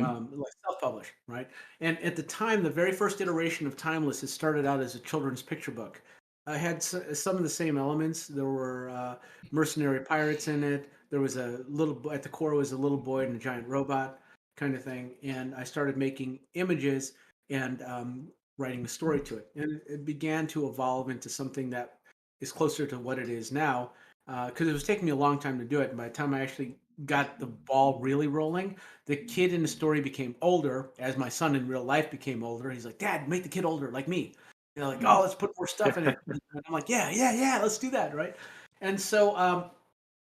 self-published, right? And at the time, the very first iteration of Timeless, it started out as a children's picture book. I had some of the same elements. There were mercenary pirates in it. There was at the core was a little boy and a giant robot kind of thing. And I started making images and writing a story to it. And it began to evolve into something that is closer to what it is now. Because it was taking me a long time to do it. And by the time I actually got the ball really rolling, the kid in the story became older as my son in real life became older. He's like, Dad, make the kid older like me. They're like, oh, let's put more stuff in it. And I'm like, yeah, let's do that, right? And so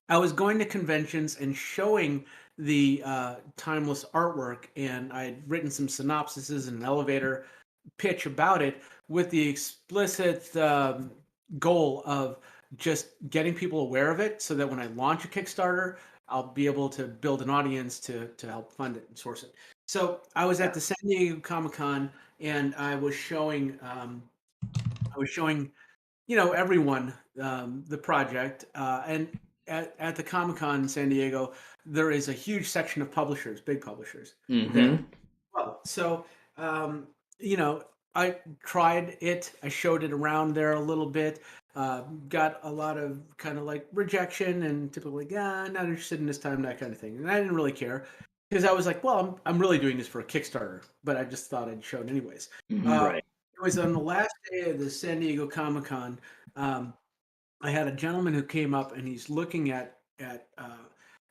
I was going to conventions and showing the Timeless artwork, and I had written some synopsises and an elevator pitch about it with the explicit goal of just getting people aware of it so that when I launch a Kickstarter, I'll be able to build an audience to help fund it and source it. So I was at the San Diego Comic-Con, and I was showing everyone the project. And at the Comic-Con in San Diego, there is a huge section of publishers, big publishers. Well, so I tried it. I showed it around there a little bit. Got a lot of kind of like rejection and typically, not interested in this time, that kind of thing. And I didn't really care because I was like, well, I'm really doing this for a Kickstarter, but I just thought I'd show it anyways. Right. It was on the last day of the San Diego Comic-Con. I had a gentleman who came up and he's looking at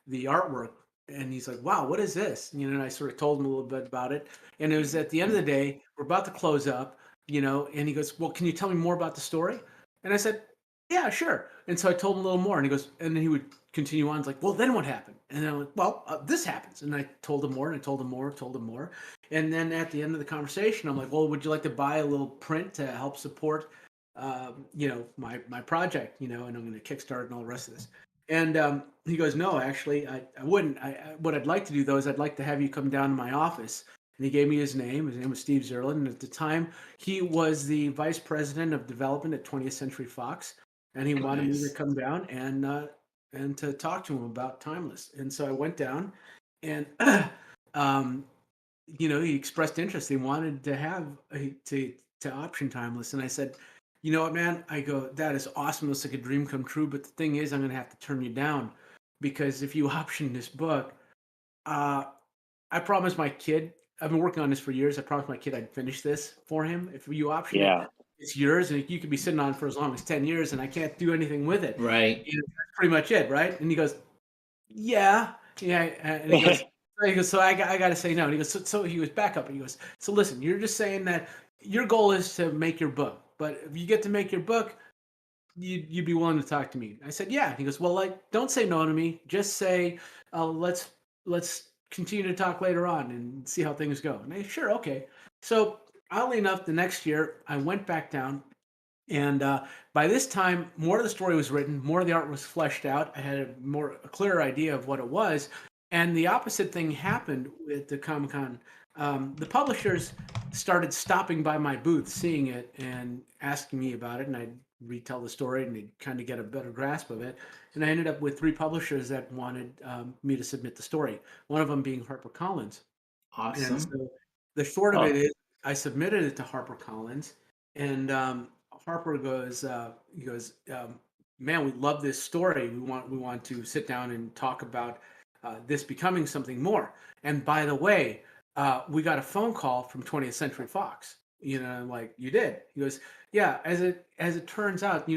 the artwork and he's like, wow, what is this? And I sort of told him a little bit about it. And it was at the end of the day, we're about to close up, and he goes, well, can you tell me more about the story? And I said, yeah, sure. And so I told him a little more, and he goes, and then he would continue on. It's like, well, then what happened? And I'm like, well, this happens. And I told him more, and I told him more, told him more. And then at the end of the conversation, I'm like, well, would you like to buy a little print to help support, my project, and I'm going to kickstart and all the rest of this. And he goes, no, actually, I wouldn't. What I'd like to do, though, is I'd like to have you come down to my office. And he gave me his name. His name was Steve Zerlin. And at the time, he was the vice president of development at 20th Century Fox. And he wanted me to come down and to talk to him about Timeless. And so I went down and, he expressed interest. He wanted to have to option Timeless. And I said, you know what, man? I go, that is awesome. It's like a dream come true. But the thing is, I'm going to have to turn you down because if you option this book, I promised my kid, I've been working on this for years. I promised my kid I'd finish this for him. If you option it, it's yours, and you could be sitting on it for as long as 10 years, and I can't do anything with it. Right. That's pretty much it, right? And he goes, yeah. And he goes, so I got to say no. And he goes, so he goes back up, and he goes, so listen, you're just saying that your goal is to make your book, but if you get to make your book, you'd be willing to talk to me. I said, yeah. And he goes, well, don't say no to me. Just say, let's continue to talk later on and see how things go. And I said, sure, okay. So oddly enough, the next year I went back down, and by this time, more of the story was written, more of the art was fleshed out. I had a clearer idea of what it was. And the opposite thing happened with the Comic-Con. The publishers started stopping by my booth, seeing it and asking me about it, and I'd retell the story and they'd kind of get a better grasp of it. And I ended up with 3 publishers that wanted me to submit the story, one of them being HarperCollins. Awesome. And so the short of it is I submitted it to HarperCollins, and Harper goes, man, we love this story. We want to sit down and talk about this becoming something more. And by the way, we got a phone call from 20th Century Fox. I'm like, you did? He goes, yeah. As it turns out, I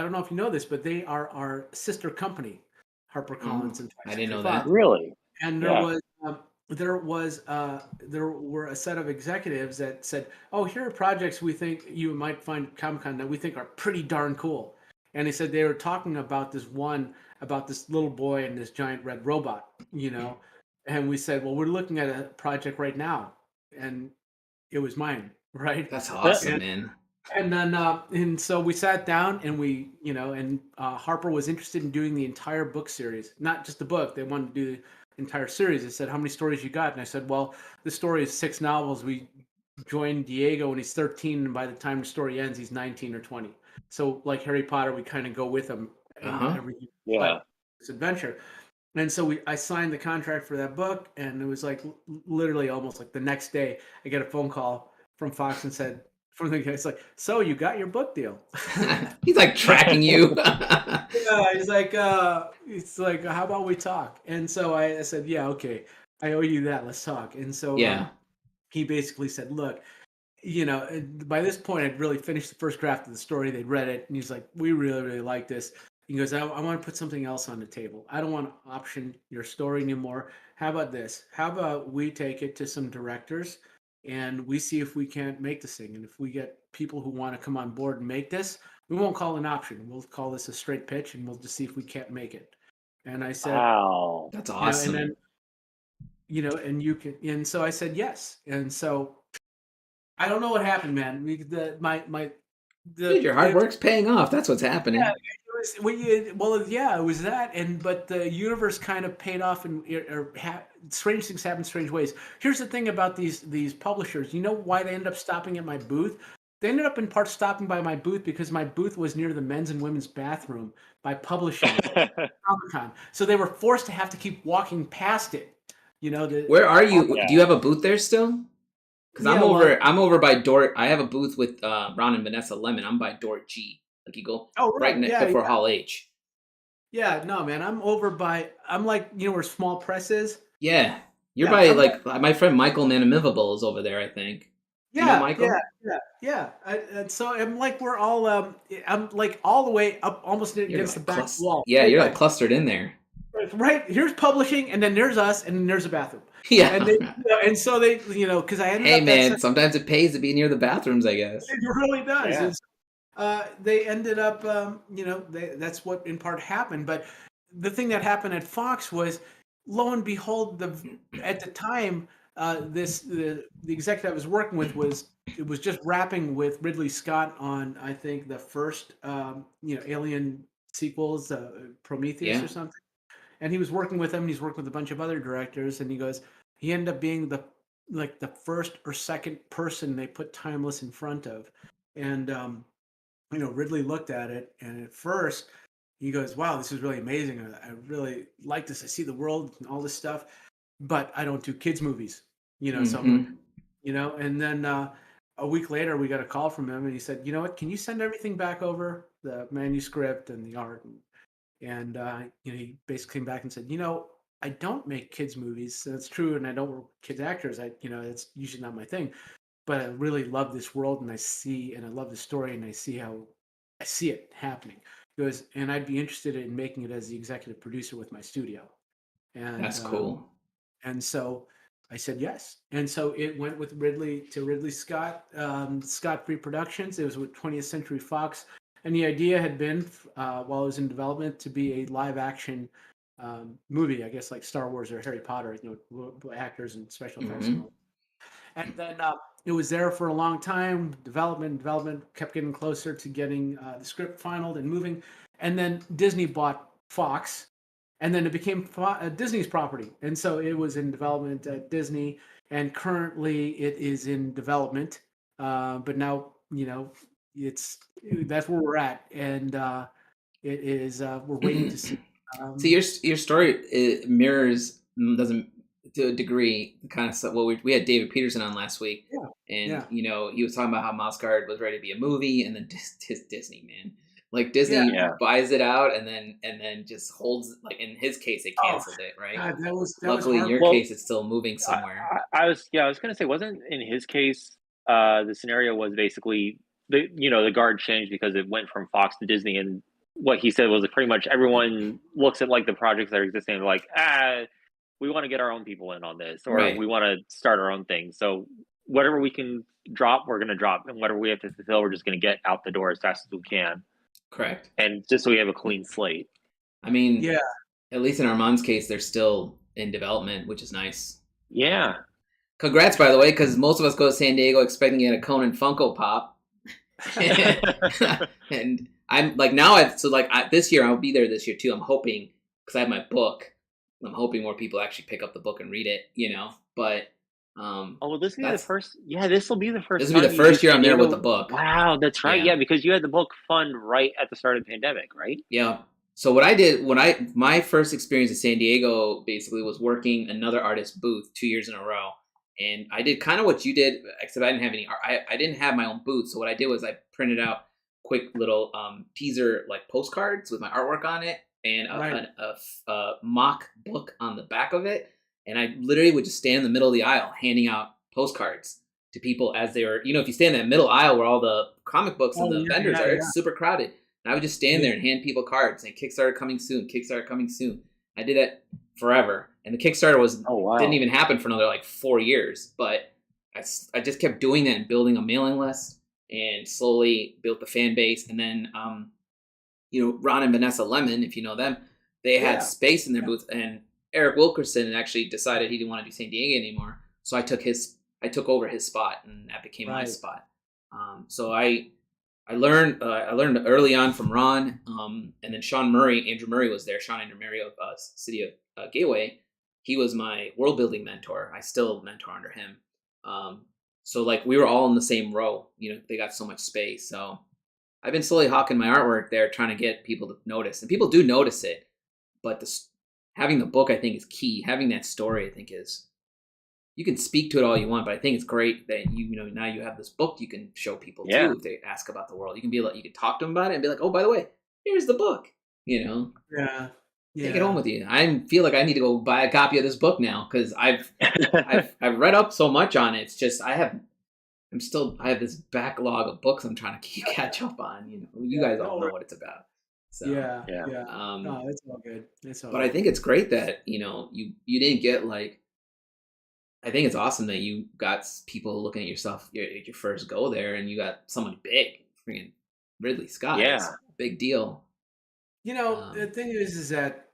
don't know if you know this, but they are our sister company, HarperCollins and 20th I didn't know Fox. that. Really? And there were a set of executives that said, oh, here are projects we think you might find at Comic-Con that we think are pretty darn cool. And they said they were talking about this little boy and this giant red robot, and we said, well, we're looking at a project right now, and it was mine, right? That's awesome, man. And then and so we sat down and we, and Harper was interested in doing the entire book series, not just the book. They wanted to do the entire series. They said, how many stories you got? And I said, well, the story is 6 novels. We join Diego when he's 13, and by the time the story ends, he's 19 or 20. So like Harry Potter, we kind of go with him every this adventure. And so I signed the contract for that book, and it was like literally almost like the next day, I get a phone call from Fox and said, from the guy, it's like, so you got your book deal. He's like tracking you. Yeah, he's like, how about we talk? And so I said, yeah, okay, I owe you that. Let's talk. And so he basically said, look, by this point, I'd really finished the first draft of the story. They'd read it, and he's like, we really, really like this. He goes, I want to put something else on the table. I don't want to option your story anymore. How about this? How about we take it to some directors and we see if we can't make this thing? And if we get people who want to come on board and make this, we won't call it an option. We'll call this a straight pitch, and we'll just see if we can't make it. And I said, wow, that's awesome. And then, and you can, and so I said yes. And so I don't know what happened, man. Dude, your hard work's paying off. That's what's happening. Yeah, it was that, but the universe kind of paid off, and strange things happen strange ways. Here's the thing about these publishers. You know why they end up stopping at my booth? They ended up in part stopping by my booth because my booth was near the men's and women's bathroom by publishing Comic-Con. So they were forced to have to keep walking past it. Where are you? Do you have a booth there still? Because I'm over by Dort. I have a booth with Ron and Vanessa Lemon. I'm by Dort G. Like you go right next before Hall H. Yeah, no, man. I'm like, where Small Press is? Yeah. You're by my friend Michael Nanimivable is over there, I think. Yeah, Michael? Yeah. So I'm like, we're all, I'm like all the way up almost against the back wall. Yeah, you're like clustered in there. Right. Here's publishing, and then there's us, and then there's a bathroom. Yeah. And so they, because I ended up. Hey, man, sometimes it pays to be near the bathrooms, I guess. It really does. Yeah. They ended up, that's what in part happened. But the thing that happened at Fox was, lo and behold, at the time, the executive I was working with was just wrapping with Ridley Scott on, I think, the first, Alien sequels, Prometheus or something. And he was working with him. He's worked with a bunch of other directors, and he ended up being the first or second person they put Timeless in front of. And Ridley looked at it, and at first he goes, "Wow, this is really amazing. I really like this. I see the world and all this stuff, but I don't do kids movies, So, and then a week later, we got a call from him, and he said, "You know what? Can you send everything back over, the manuscript and the art?" And he basically came back and said, I don't make kids movies. That's true, and I don't work with kids actors. It's usually not my thing. But I really love this world, and I love the story, and I see it happening. He goes, and I'd be interested in making it as the executive producer with my studio. And that's cool. And so I said yes. And so it went with Ridley Scott, Scott Free Productions. It was with 20th Century Fox. And the idea had been, while it was in development, to be a live-action movie, I guess, like Star Wars or Harry Potter, actors and special effects. And then it was there for a long time. Development kept getting closer to getting the script finalized and moving. And then Disney bought Fox, and then it became Disney's property. And so it was in development at Disney, and currently it is in development. But now, that's where we're at, and it is we're waiting to see. See, your story mirrors, doesn't to a degree, kind of stuff. Well, we had David Peterson on last week, and he was talking about how Mouse Guard was ready to be a movie, and then Disney, man, like Disney buys it out, and then just holds, like in his case, they canceled it, right? God, that was luckily in your case, it's still moving somewhere. I was gonna say, wasn't in his case, the scenario was basically the guard changed because it went from Fox to Disney, and what he said was that pretty much everyone looks at like the projects that are existing and like, we want to get our own people in on this, or we want to start our own thing. So whatever we can drop, we're going to drop, and whatever we have to fulfill, we're just going to get out the door as fast as we can. Correct. And just so we have a clean slate. I mean, at least in Armand's case, they're still in development, which is nice. Yeah. Congrats, by the way, because most of us go to San Diego expecting to get a Conan Funko Pop. And I'm like, this year I'll be there this year too. I'm hoping, because I have my book, I'm hoping more people actually pick up the book and read it, but Well, this will be the first. Yeah, this will be the first. This will be the first year I'm there with the book. Wow, that's right. Yeah, because you had the book fund right at the start of the pandemic, right? Yeah. So what I did my first experience in San Diego basically was working another artist booth 2 years in a row, and I did kind of what you did, except I didn't have any. I didn't have my own booth, so what I did was I printed out quick little teaser like postcards with my artwork on it and a mock book on the back of it, and I literally would just stand in the middle of the aisle handing out postcards to people as they were. If you stand in that middle aisle where all the comic books and the vendors are, it's super crowded. And I would just stand there and hand people cards and Kickstarter coming soon, Kickstarter coming soon. I did that forever. And the Kickstarter didn't even happen for another like 4 years. But I just kept doing that and building a mailing list and slowly built the fan base. And then, Ron and Vanessa Lemon, if you know them, they had space in their booth. And Eric Wilkerson actually decided he didn't want to do San Diego anymore. So I took over his spot and that became my spot. So I learned early on from Ron, and then Andrew Murray was there. Andrew Murray of City of Gateway. He was my world building mentor. I still mentor under him. So like we were all in the same row. They got so much space. So I've been slowly hawking my artwork there, trying to get people to notice, and people do notice it. But having the book, I think, is key. Having that story, I think, is. You can speak to it all you want, but I think it's great that now you have this book you can show people too if they ask about the world. You can be like, you can talk to them about it and be like, oh, by the way, here's the book. Yeah. Take it home with you. I feel like I need to go buy a copy of this book now because I've read up so much on it. It's just I have this backlog of books I'm trying to catch up on. You guys all know what it's about. So No, it's all good. I think it's great that you didn't get like. I think it's awesome that you got people looking at yourself at your first go there, and you got someone big, freaking Ridley Scott. Yeah, it's a big deal. The thing is that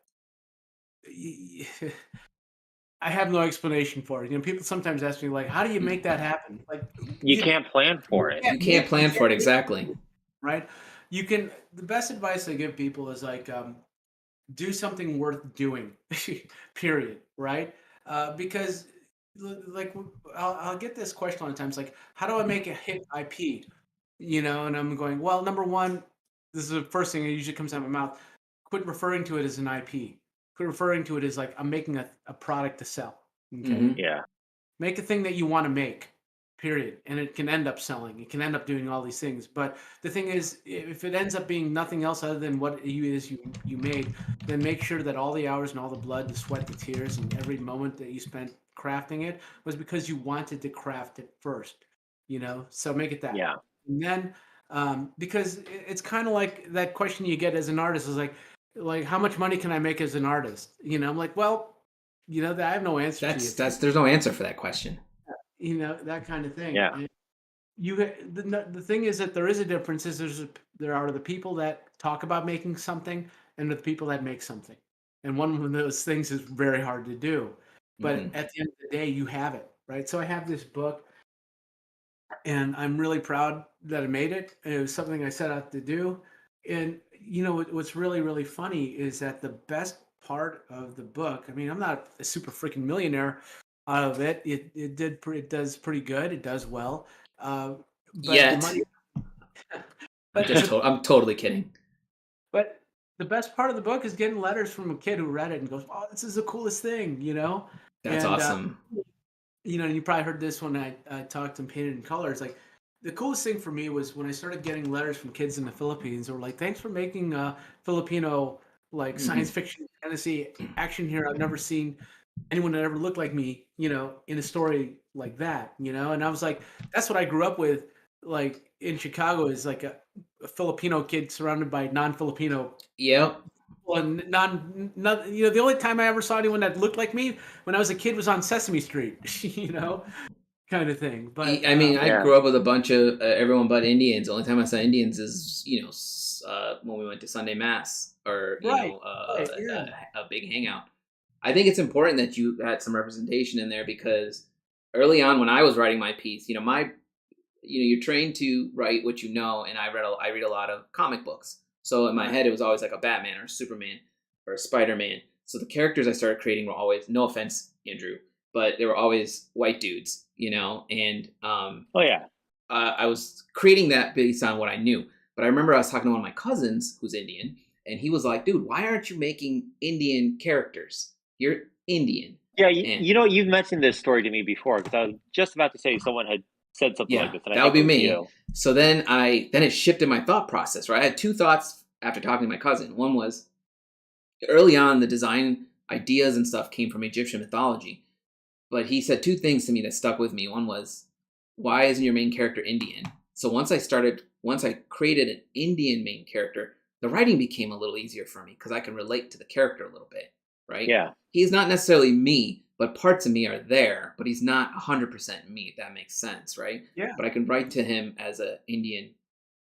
I have no explanation for it. People sometimes ask me, like, how do you make that happen? Like, you can't plan for it. You can't plan for it, exactly. Right? The best advice I give people is like, do something worth doing, period. Right? Because like I'll get this question all the time. It's like, how do I make a hit IP? And I'm going, well, number one, this is the first thing that usually comes out of my mouth. Quit referring to it as an IP. Quit referring to it as like I'm making a product to sell. Okay. Mm-hmm. Yeah. Make a thing that you want to make. Period. And it can end up selling. It can end up doing all these things. But the thing is, if it ends up being nothing else other than what you made, then make sure that all the hours and all the blood, the sweat, the tears, and every moment that you spent crafting it was because you wanted to craft it first. So make it that. Yeah. And then because it's kind of like that question you get as an artist is like how much money can I make as an artist? I'm like, well, I have no answer. There's no answer for that question. That kind of thing. Yeah. The thing is that there is a difference. There are the people that talk about making something and the people that make something, and one of those things is very hard to do. But at the end of the day, you have it, right? So I have this book, and I'm really proud that I made it. It was something I set out to do, and what's really, really funny is that the best part of the book. I mean, I'm not a super freaking millionaire out of it. It does pretty good. It does well. But Yet. I'm totally kidding. But the best part of the book is getting letters from a kid who read it and goes, "Oh, this is the coolest thing," That's awesome. And you probably heard this when I talked and painted in colors. Like the coolest thing for me was when I started getting letters from kids in the Philippines who were like, "Thanks for making Filipino science fiction, fantasy, action here. I've never seen anyone that ever looked like me, in a story like that, And I was like, that's what I grew up with. Like in Chicago is like a Filipino kid surrounded by non-Filipino. Yep. And the only time I ever saw anyone that looked like me when I was a kid was on Sesame Street, kind of thing. But I mean, I grew up with a bunch of everyone but Indians. The only time I saw Indians is, when we went to Sunday Mass or, a big hangout. I think it's important that you had some representation in there because early on when I was writing my piece, you're trained to write what you know, and I read a lot of comic books. So in my head, it was always like a Batman or a Superman or a Spider-Man. So the characters I started creating were always, no offense, Andrew, but they were always white dudes, and Oh yeah. I was creating that based on what I knew. But I remember I was talking to one of my cousins who's Indian, and he was like, dude, why aren't you making Indian characters? You're Indian. Yeah, And you've mentioned this story to me before, because I was just about to say someone had said something like yeah, this, and I that think would be it was me. you. So then it shifted my thought process, right? I had two thoughts after talking to my cousin. One was early on, the design ideas and stuff came from Egyptian mythology. But he said two things to me that stuck with me. One was, why isn't your main character Indian? So once I created an Indian main character, the writing became a little easier for me because I can relate to the character a little bit, right? Yeah. He's not necessarily me, but parts of me are there, but he's not 100% me, if that makes sense, right? Yeah. But I can write to him as an Indian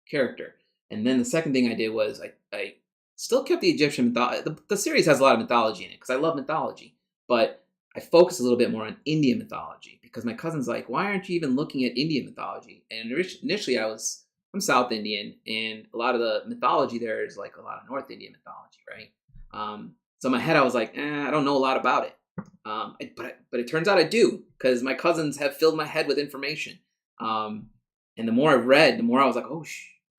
character. And then the second thing I did was I still kept the Egyptian mythology. The series has a lot of mythology in it because I love mythology, but I focused a little bit more on Indian mythology because my cousin's like, why aren't you even looking at Indian mythology? And initially I'm South Indian, and a lot of the mythology there is like a lot of North Indian mythology, right? So in my head I was like, I don't know a lot about it. But it turns out I do, because my cousins have filled my head with information. And the more I read, the more I was like, oh,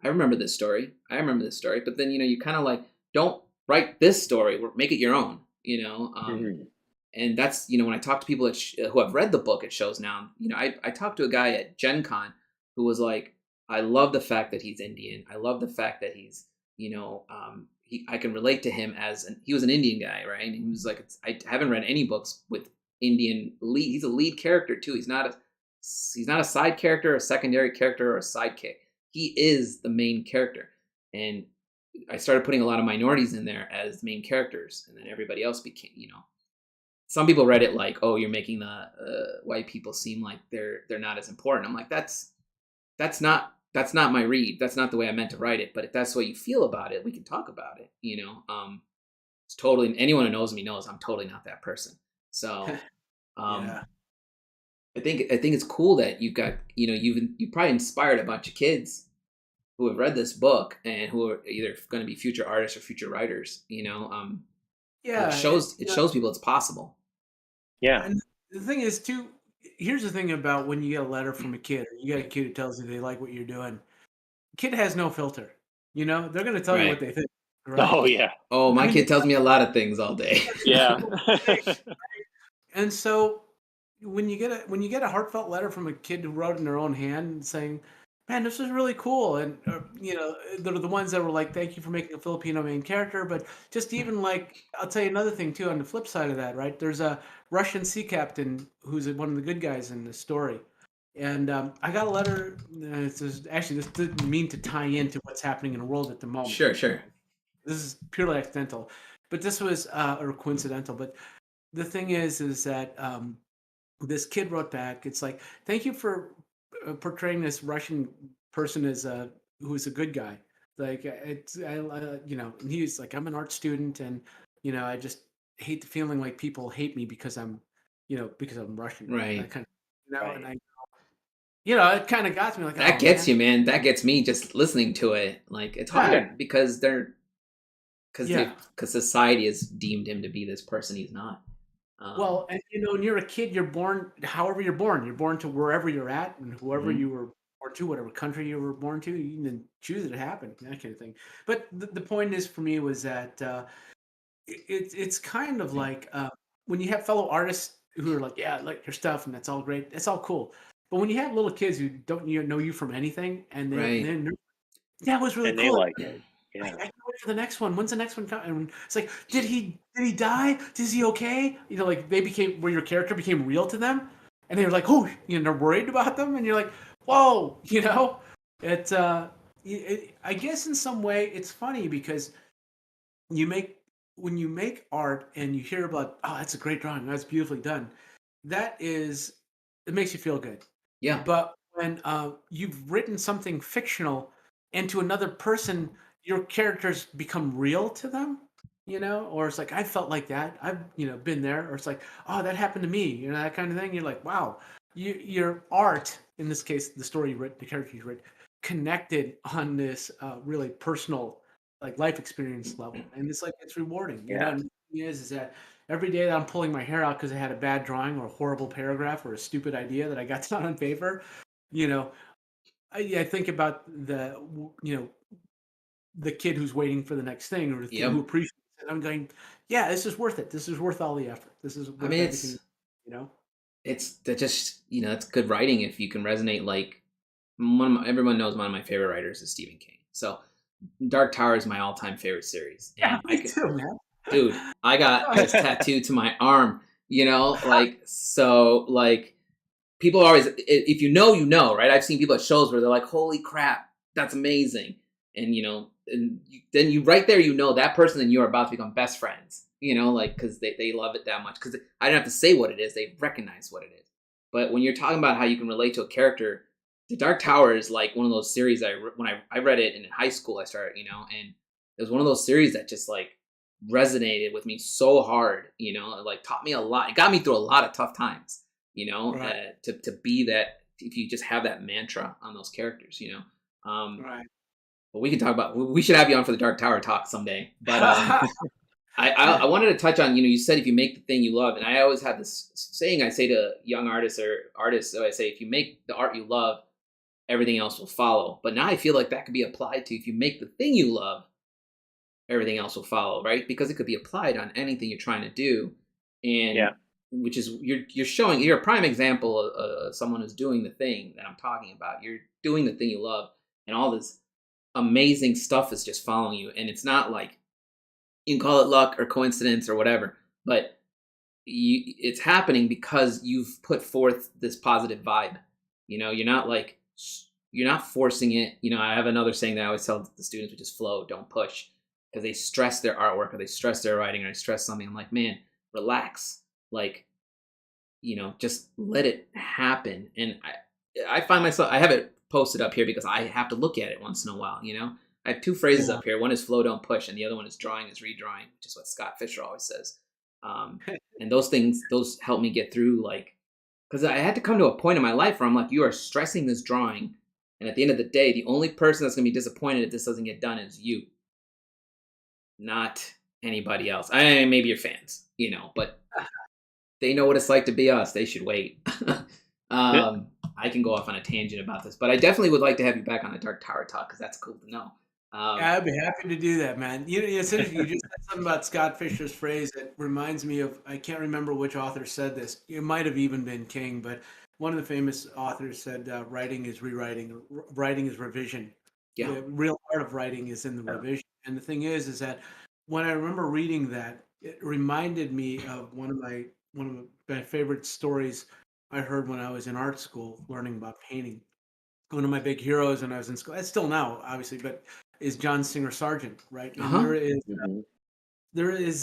I remember this story. But then, you kind of like, don't write this story, make it your own, And that's, when I talk to people who have read the book, it shows now, I talked to a guy at Gen Con who was like, I love the fact that he's Indian. I love the fact that he's, I can relate to him he was an Indian guy, right? And he was like, I haven't read any books with Indian lead. He's a lead character too. He's not a side character, a secondary character, or a sidekick. He is the main character. And I started putting a lot of minorities in there as main characters, and then everybody else became, some people read it like, oh, you're making the white people seem like they're not as important. I'm like, that's not my read. That's not the way I meant to write it. But if that's the way you feel about it, we can talk about it. It's totally, anyone who knows me knows I'm totally not that person. So, Yeah. I think it's cool that you've got, you've probably inspired a bunch of kids who have read this book and who are either going to be future artists or future writers. Yeah. It shows people it's possible. Yeah. And the thing is too, here's the thing about when you get a letter from a kid, or you get a kid who tells you they like what you're doing. Kid has no filter. They're going to tell you what they think. Right? Oh yeah. Oh, my kid tells me a lot of things all day. Yeah. And so when you get a heartfelt letter from a kid who wrote in their own hand saying, man, this is really cool. And, they're the ones that were like, thank you for making a Filipino main character. But just even like, I'll tell you another thing too, on the flip side of that, right? There's a Russian sea captain who's one of the good guys in the story. And I got a letter. This didn't mean to tie into what's happening in the world at the moment. Sure. This is purely accidental, but this was or coincidental. But the thing is that this kid wrote back. It's like, thank you for portraying this Russian person as who's a good guy. Like and he's like, I'm an art student, and I just hate the feeling like people hate me because I'm Russian. Right. I kind of, Right. and I. It kind of got me like that gets you, man. That gets me just listening to it. Like, it's hard because society has deemed him to be this person he's not. Well, and when you're a kid, you're born however you're born. You're born to wherever you're at, and whoever you were born to, whatever country you were born to, you can choose it to happen, that kind of thing. But the point is, for me, was that it's kind of like when you have fellow artists who are like, yeah, I like your stuff, and that's all great, that's all cool. But when you have little kids who don't know you from anything, and that was really and cool. they like it. Yeah. I can't wait for the next one. When's the next one coming? And it's like, did he die? Is he okay? Like where your character became real to them, and they were like, oh, they're worried about them, and you're like, whoa, it's I guess in some way it's funny because when you make art and you hear about, oh, that's a great drawing, that's beautifully done, it makes you feel good. Yeah. But when you've written something fictional, and to another person, your characters become real to them, or it's like, I felt like that. I've, been there. Or it's like, oh, that happened to me, that kind of thing. You're like, wow, your art, in this case, the story you wrote, the character you wrote, connected on this really personal, like, life experience level. And it's like, it's rewarding. Yeah. thing is that every day that I'm pulling my hair out because I had a bad drawing or a horrible paragraph or a stupid idea that I got down on paper, you know, I think about the kid who's waiting for the next thing or the kid who Yep. appreciates it. I'm going, yeah, this is worth it. This is worth all the effort. This is I worth mean, everything, you know? it's that just it's good writing if you can resonate. Like everyone knows one of my favorite writers is Stephen King. So Dark Tower is my all-time favorite series, Yeah, and me too, man. dude, I got this tattoo to my arm. Like so, like people always, if you know, right? I've seen people at shows where they're like, "Holy crap, that's amazing," and then you right there, that person and you are about to become best friends. Like because they love it that much. Because I don't have to say what it is; they recognize what it is. But when you're talking about how you can relate to a character, The Dark Tower is like one of those series. When I read it in high school, I started, and it was one of those series that just like resonated with me so hard. It like taught me a lot. It got me through a lot of tough times. Right. To be that, if you just have that mantra on those characters. Right. But we can talk about. We should have you on for the Dark Tower talk someday. But I wanted to touch on. You said if you make the thing you love, and I always have this saying I say to young artists or artists. So I say if you make the art you love, everything else will follow. But now I feel like that could be applied to if you make the thing you love, everything else will follow, right? Because it could be applied on anything you're trying to do, and which is you're a prime example of someone who's doing the thing that I'm talking about. You're doing the thing you love, and all this amazing stuff is just following you. And it's not like you can call it luck or coincidence or whatever, but it's happening because you've put forth this positive vibe. You're not forcing it. I have another saying that I always tell the students, which is flow, don't push, because they stress their artwork or they stress their writing or they stress something. I'm like, man, relax. Like, just let it happen. And I find myself, I have it posted up here because I have to look at it once in a while. I have two phrases up here. One is flow, don't push, and the other one is drawing is redrawing, which is what Scott Fisher always says. And those help me get through, like, because I had to come to a point in my life where I'm like, you are stressing this drawing, and at the end of the day, the only person that's going to be disappointed if this doesn't get done is you, not anybody else. Maybe your fans, but they know what it's like to be us. They should wait. I can go off on a tangent about this, but I definitely would like to have you back on the Dark Tower talk because that's cool to know. Yeah, I'd be happy to do that, man. It's interesting. You just said something about Scott Fisher's phrase that reminds me of, I can't remember which author said this. It might have even been King, but one of the famous authors said, writing is rewriting, writing is revision. Yeah. The real art of writing is in the revision. And the thing is that when I remember reading that, it reminded me of one of my favorite stories I heard when I was in art school learning about painting. One of my big heroes when I was in school, still now, obviously, but is John Singer Sargent, right? And there is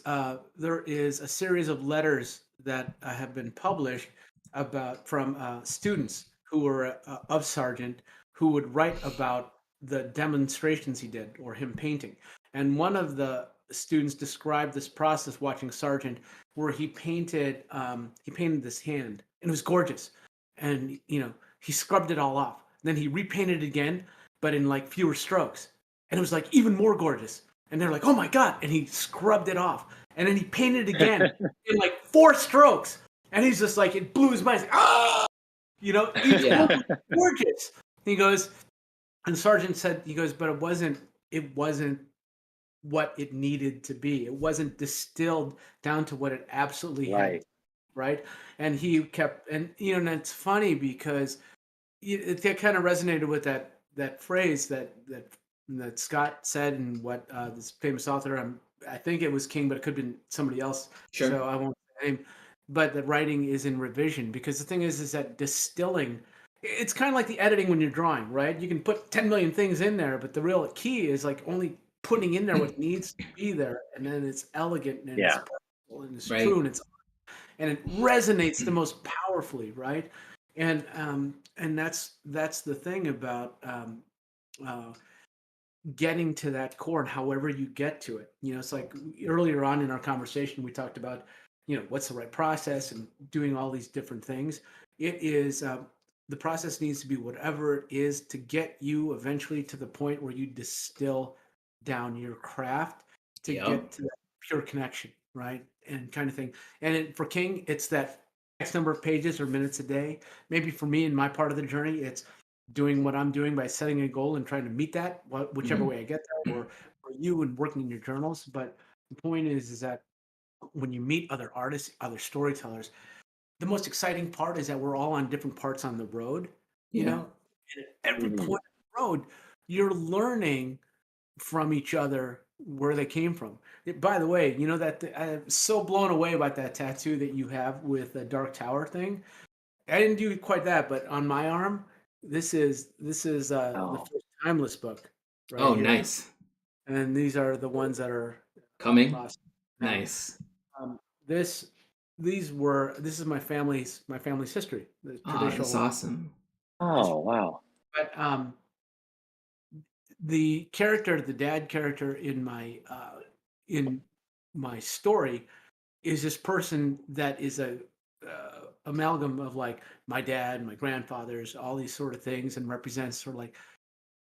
a series of letters that have been published from students who were of Sargent who would write about the demonstrations he did or him painting. And one of the students described this process watching Sargent, where he painted this hand, and it was gorgeous, and he scrubbed it all off. Then he repainted it again, but in like fewer strokes, and it was like even more gorgeous. And they're like, "Oh my god!" And he scrubbed it off, and then he painted it again in like 4 strokes, and he's just like, it blew his mind. He's like, "Ah!" Each one was gorgeous. He goes, and Sargent said, he goes, but it wasn't what it needed to be. It wasn't distilled down to what it absolutely had, right? And he kept, and and it's funny because it kind of resonated with that phrase that Scott said, and what this famous author, I think it was King, but it could have been somebody else. Sure. So I won't say name. But the writing is in revision, because the thing is that distilling, it's kind of like the editing when you're drawing, right? You can put 10 million things in there, but the real key is like only putting in there what needs to be there, and then it's elegant and it's powerful and it's true and it resonates the most powerfully, right? And that's the thing about getting to that core, and however you get to it. It's like earlier on in our conversation we talked about what's the right process and doing all these different things. It is the process needs to be whatever it is to get you eventually to the point where you distill down your craft to get to that pure connection. right? And kind of thing. And for King, it's that X number of pages or minutes a day. Maybe for me in my part of the journey, it's doing what I'm doing by setting a goal and trying to meet that, whichever way I get there, or for you and working in your journals. But the point is that when you meet other artists, other storytellers, the most exciting part is that we're all on different parts on the road, you know, and at every point of the road, you're learning from each other where they came from. By the way, you know that I'm so blown away about that tattoo that you have with the Dark Tower thing. I didn't do quite that, but on my arm, this is the first Timeless book. Right here. Nice. And these are the ones that are coming. Nice. This is my family's history. The traditional. That's awesome. Oh wow! But the dad character in my story, is this person that is a amalgam of like my dad, my grandfathers, all these sort of things, and represents sort of like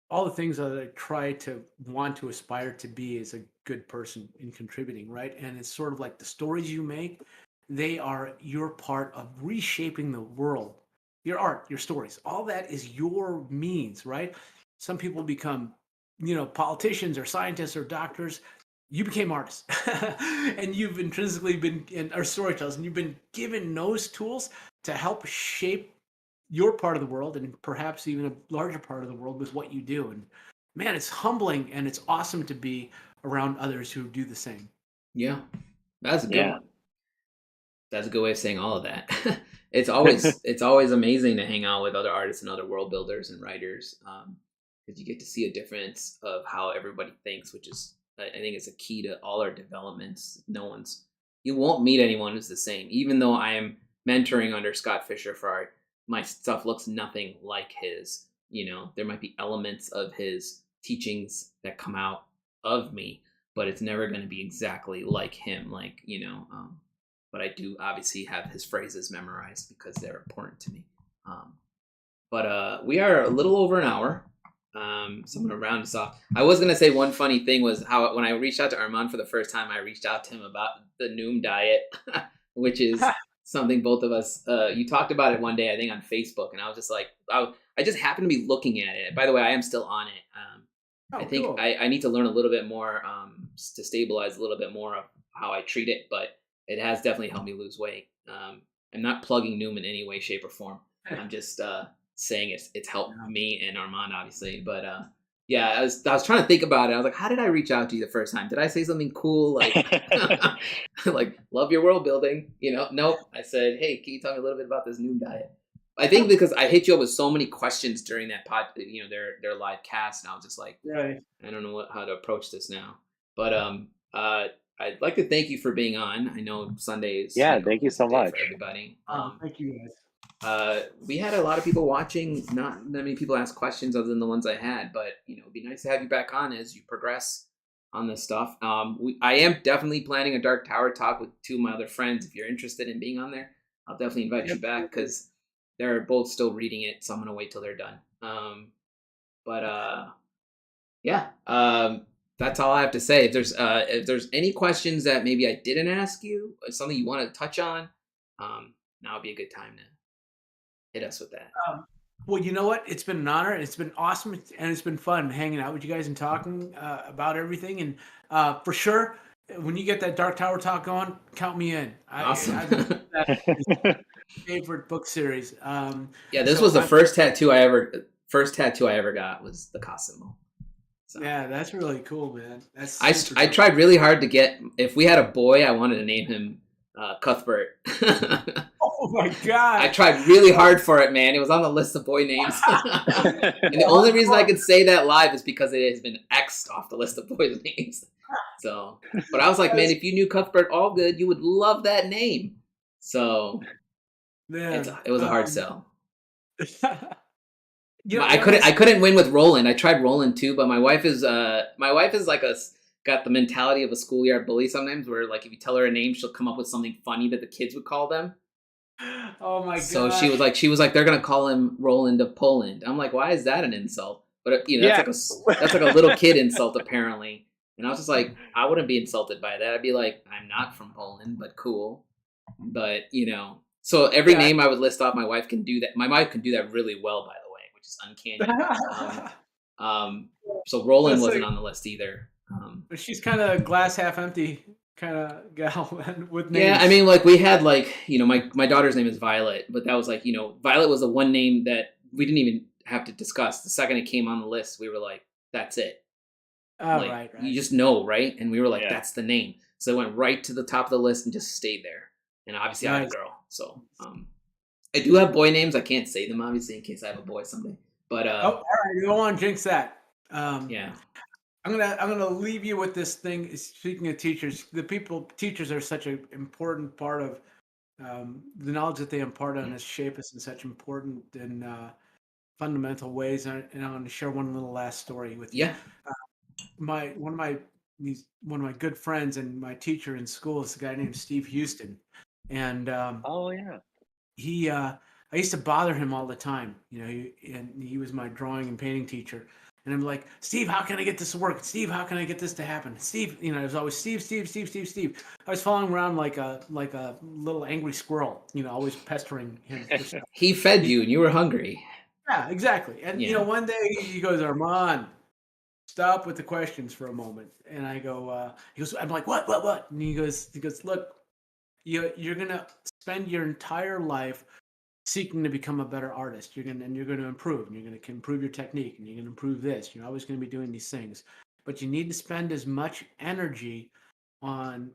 all the things that I try to want to aspire to be as a good person in contributing, right? And it's sort of like the stories you make, you're part of reshaping the world. Your art, your stories, all that is your means, right? Some people become, politicians or scientists or doctors. You became artists and you've intrinsically been, or storytellers, and you've been given those tools to help shape your part of the world and perhaps even a larger part of the world with what you do. And man, it's humbling and it's awesome to be around others who do the same. Yeah, that's a good one. That's a good way of saying all of that. It's always amazing to hang out with other artists and other world builders and writers, because you get to see a difference of how everybody thinks, which is, I think, it's a key to all our developments. You won't meet anyone who's the same. Even though I am mentoring under Scott Fisher for art, my stuff looks nothing like his. There might be elements of his teachings that come out of me, but it's never going to be exactly like him. But I do obviously have his phrases memorized because they're important to me. But we are a little over an hour. So I'm going to round us off. I was going to say one funny thing was how when I reached out to Armand for the first time, I reached out to him about the Noom diet, which is something both of us, you talked about it one day, I think on Facebook, and I was just like, I just happened to be looking at it. By the way, I am still on it. I think cool. I need to learn a little bit more to stabilize a little bit more of how I treat it, but it has definitely helped me lose weight. I'm not plugging Noom in any way, shape, or form. I'm just saying it's helped me and Armand, obviously. But I was trying to think about it. I was like, how did I reach out to you the first time? Did I say something cool like like love your world building? Nope. I said, hey, can you tell me a little bit about this Noom diet? I think because I hit you up with so many questions during that their live cast, and I was just like, right. I don't know how to approach this now. But I'd like to thank you for being on. I know Sundays. Thank you so much for everybody. Thank you guys. We had a lot of people watching. Not that many people asked questions other than the ones I had, but it'd be nice to have you back on as you progress on this stuff. I am definitely planning a Dark Tower talk with two of my other friends. If you're interested in being on there, I'll definitely invite you back because they're both still reading it, so I'm gonna wait till they're done. That's all I have to say. If there's any questions that maybe I didn't ask you, or something you want to touch on, now would be a good time to hit us with that. Well, you know what? It's been an honor. It's been awesome, and it's been fun hanging out with you guys and talking about everything. And for sure, when you get that Dark Tower talk going, count me in. Awesome. Favorite book series. This was the first tattoo I ever got was the Cosimo. So. Yeah, that's really cool, man. I tried really hard to get. If we had a boy, I wanted to name him Cuthbert. Oh my god! I tried really hard for it, man. It was on the list of boy names, and the only reason I could say that live is because it has been X'd off the list of boys' names. So, but I was like, man, if you knew Cuthbert Allgood, you would love that name. So, it was a hard sell. I couldn't win with Roland. I tried Roland too, but my wife is like got the mentality of a schoolyard bully sometimes, where like if you tell her a name, she'll come up with something funny that the kids would call them. Oh my god! So she was like they're gonna call him Roland of Poland. I'm like, why is that an insult? But that's like a little kid insult apparently. And I was just like, I wouldn't be insulted by that. I'd be like, I'm not from Poland, but cool. But, so every name I would list off, my wife can do that. My wife can do that really well, by the way, which is uncanny. So Roland wasn't on the list either. She's kind of glass half empty kind of gal with names. Yeah, I mean, like we had my daughter's name is Violet, but that was like, Violet was the one name that we didn't even have to discuss. The second it came on the list, we were like, that's it. Oh, right. You just know, right? And we were like, that's the name. So it went right to the top of the list and just stayed there. And obviously I had a girl. So I do have boy names. I can't say them, obviously, in case I have a boy someday. But all right, you don't want to jinx that. Yeah. I'm gonna leave you with this thing. Speaking of teachers, teachers are such an important part of the knowledge that they impart on us, shape us in such important and fundamental ways. And I'm going to share one little last story with you. Yeah. One of my good friends and my teacher in school is a guy named Steve Houston, and I used to bother him all the time. He was my drawing and painting teacher. And I'm like, Steve, how can I get this to work? Steve, how can I get this to happen? Steve, it was always Steve. I was following around like a little angry squirrel, always pestering him. He fed you and you were hungry. Yeah, exactly. And one day he goes, Armand, stop with the questions for a moment. And I go, I'm like, what? And he goes, look, you're gonna spend your entire life seeking to become a better artist. You're gonna improve, and you're gonna improve your technique, and you're gonna improve this. You're always gonna be doing these things, but you need to spend as much energy on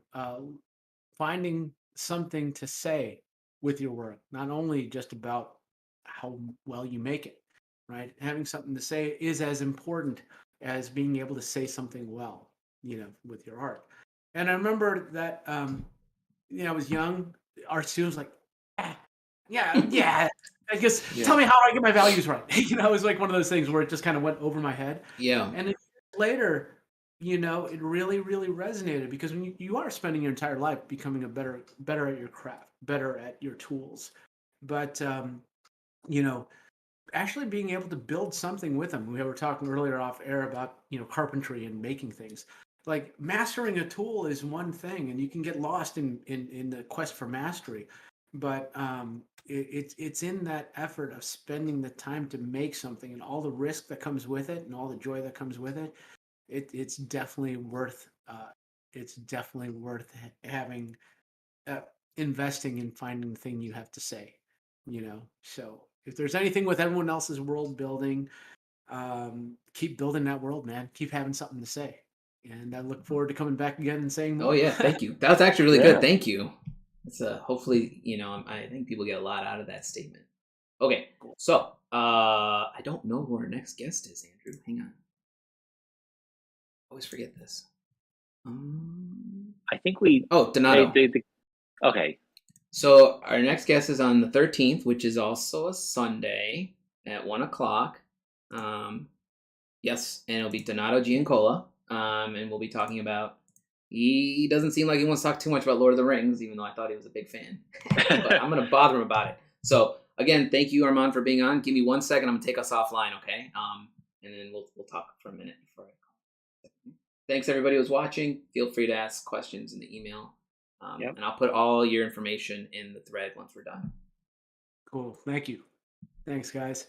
finding something to say with your work, not only just about how well you make it. Right, having something to say is as important as being able to say something well, with your art. And I remember that, I was young. Our students like, yeah. I guess tell me how I get my values right. It was like one of those things where it just kind of went over my head. Yeah. And later, it really, really resonated, because when you are spending your entire life becoming a better at your craft, better at your tools, but actually being able to build something with them. We were talking earlier off air about carpentry and making things. Like mastering a tool is one thing, and you can get lost in the quest for mastery. But it's in that effort of spending the time to make something, and all the risk that comes with it, and all the joy that comes with it. It's definitely worth. It's definitely worth having, investing in finding the thing you have to say. So if there's anything with everyone else's world building, keep building that world, man. Keep having something to say. And I look forward to coming back again and saying more. Oh yeah, thank you. That was actually really good. Thank you. It's hopefully, I think people get a lot out of that statement. Okay, cool. So I don't know who our next guest is, Andrew. Hang on. I always forget this. I think we. Oh, Donato. Okay. So our next guest is on the 13th, which is also a Sunday at 1:00. Yes, and it'll be Donato Giancola. And we'll be talking about. He doesn't seem like he wants to talk too much about Lord of the Rings, even though I thought he was a big fan. But I'm going to bother him about it. So again, thank you, Armand, for being on. Give me 1 second. I'm going to take us offline, okay? And then we'll talk for a minute before I call. Thanks, everybody who was watching. Feel free to ask questions in the email. And I'll put all your information in the thread once we're done. Cool. Thank you. Thanks, guys.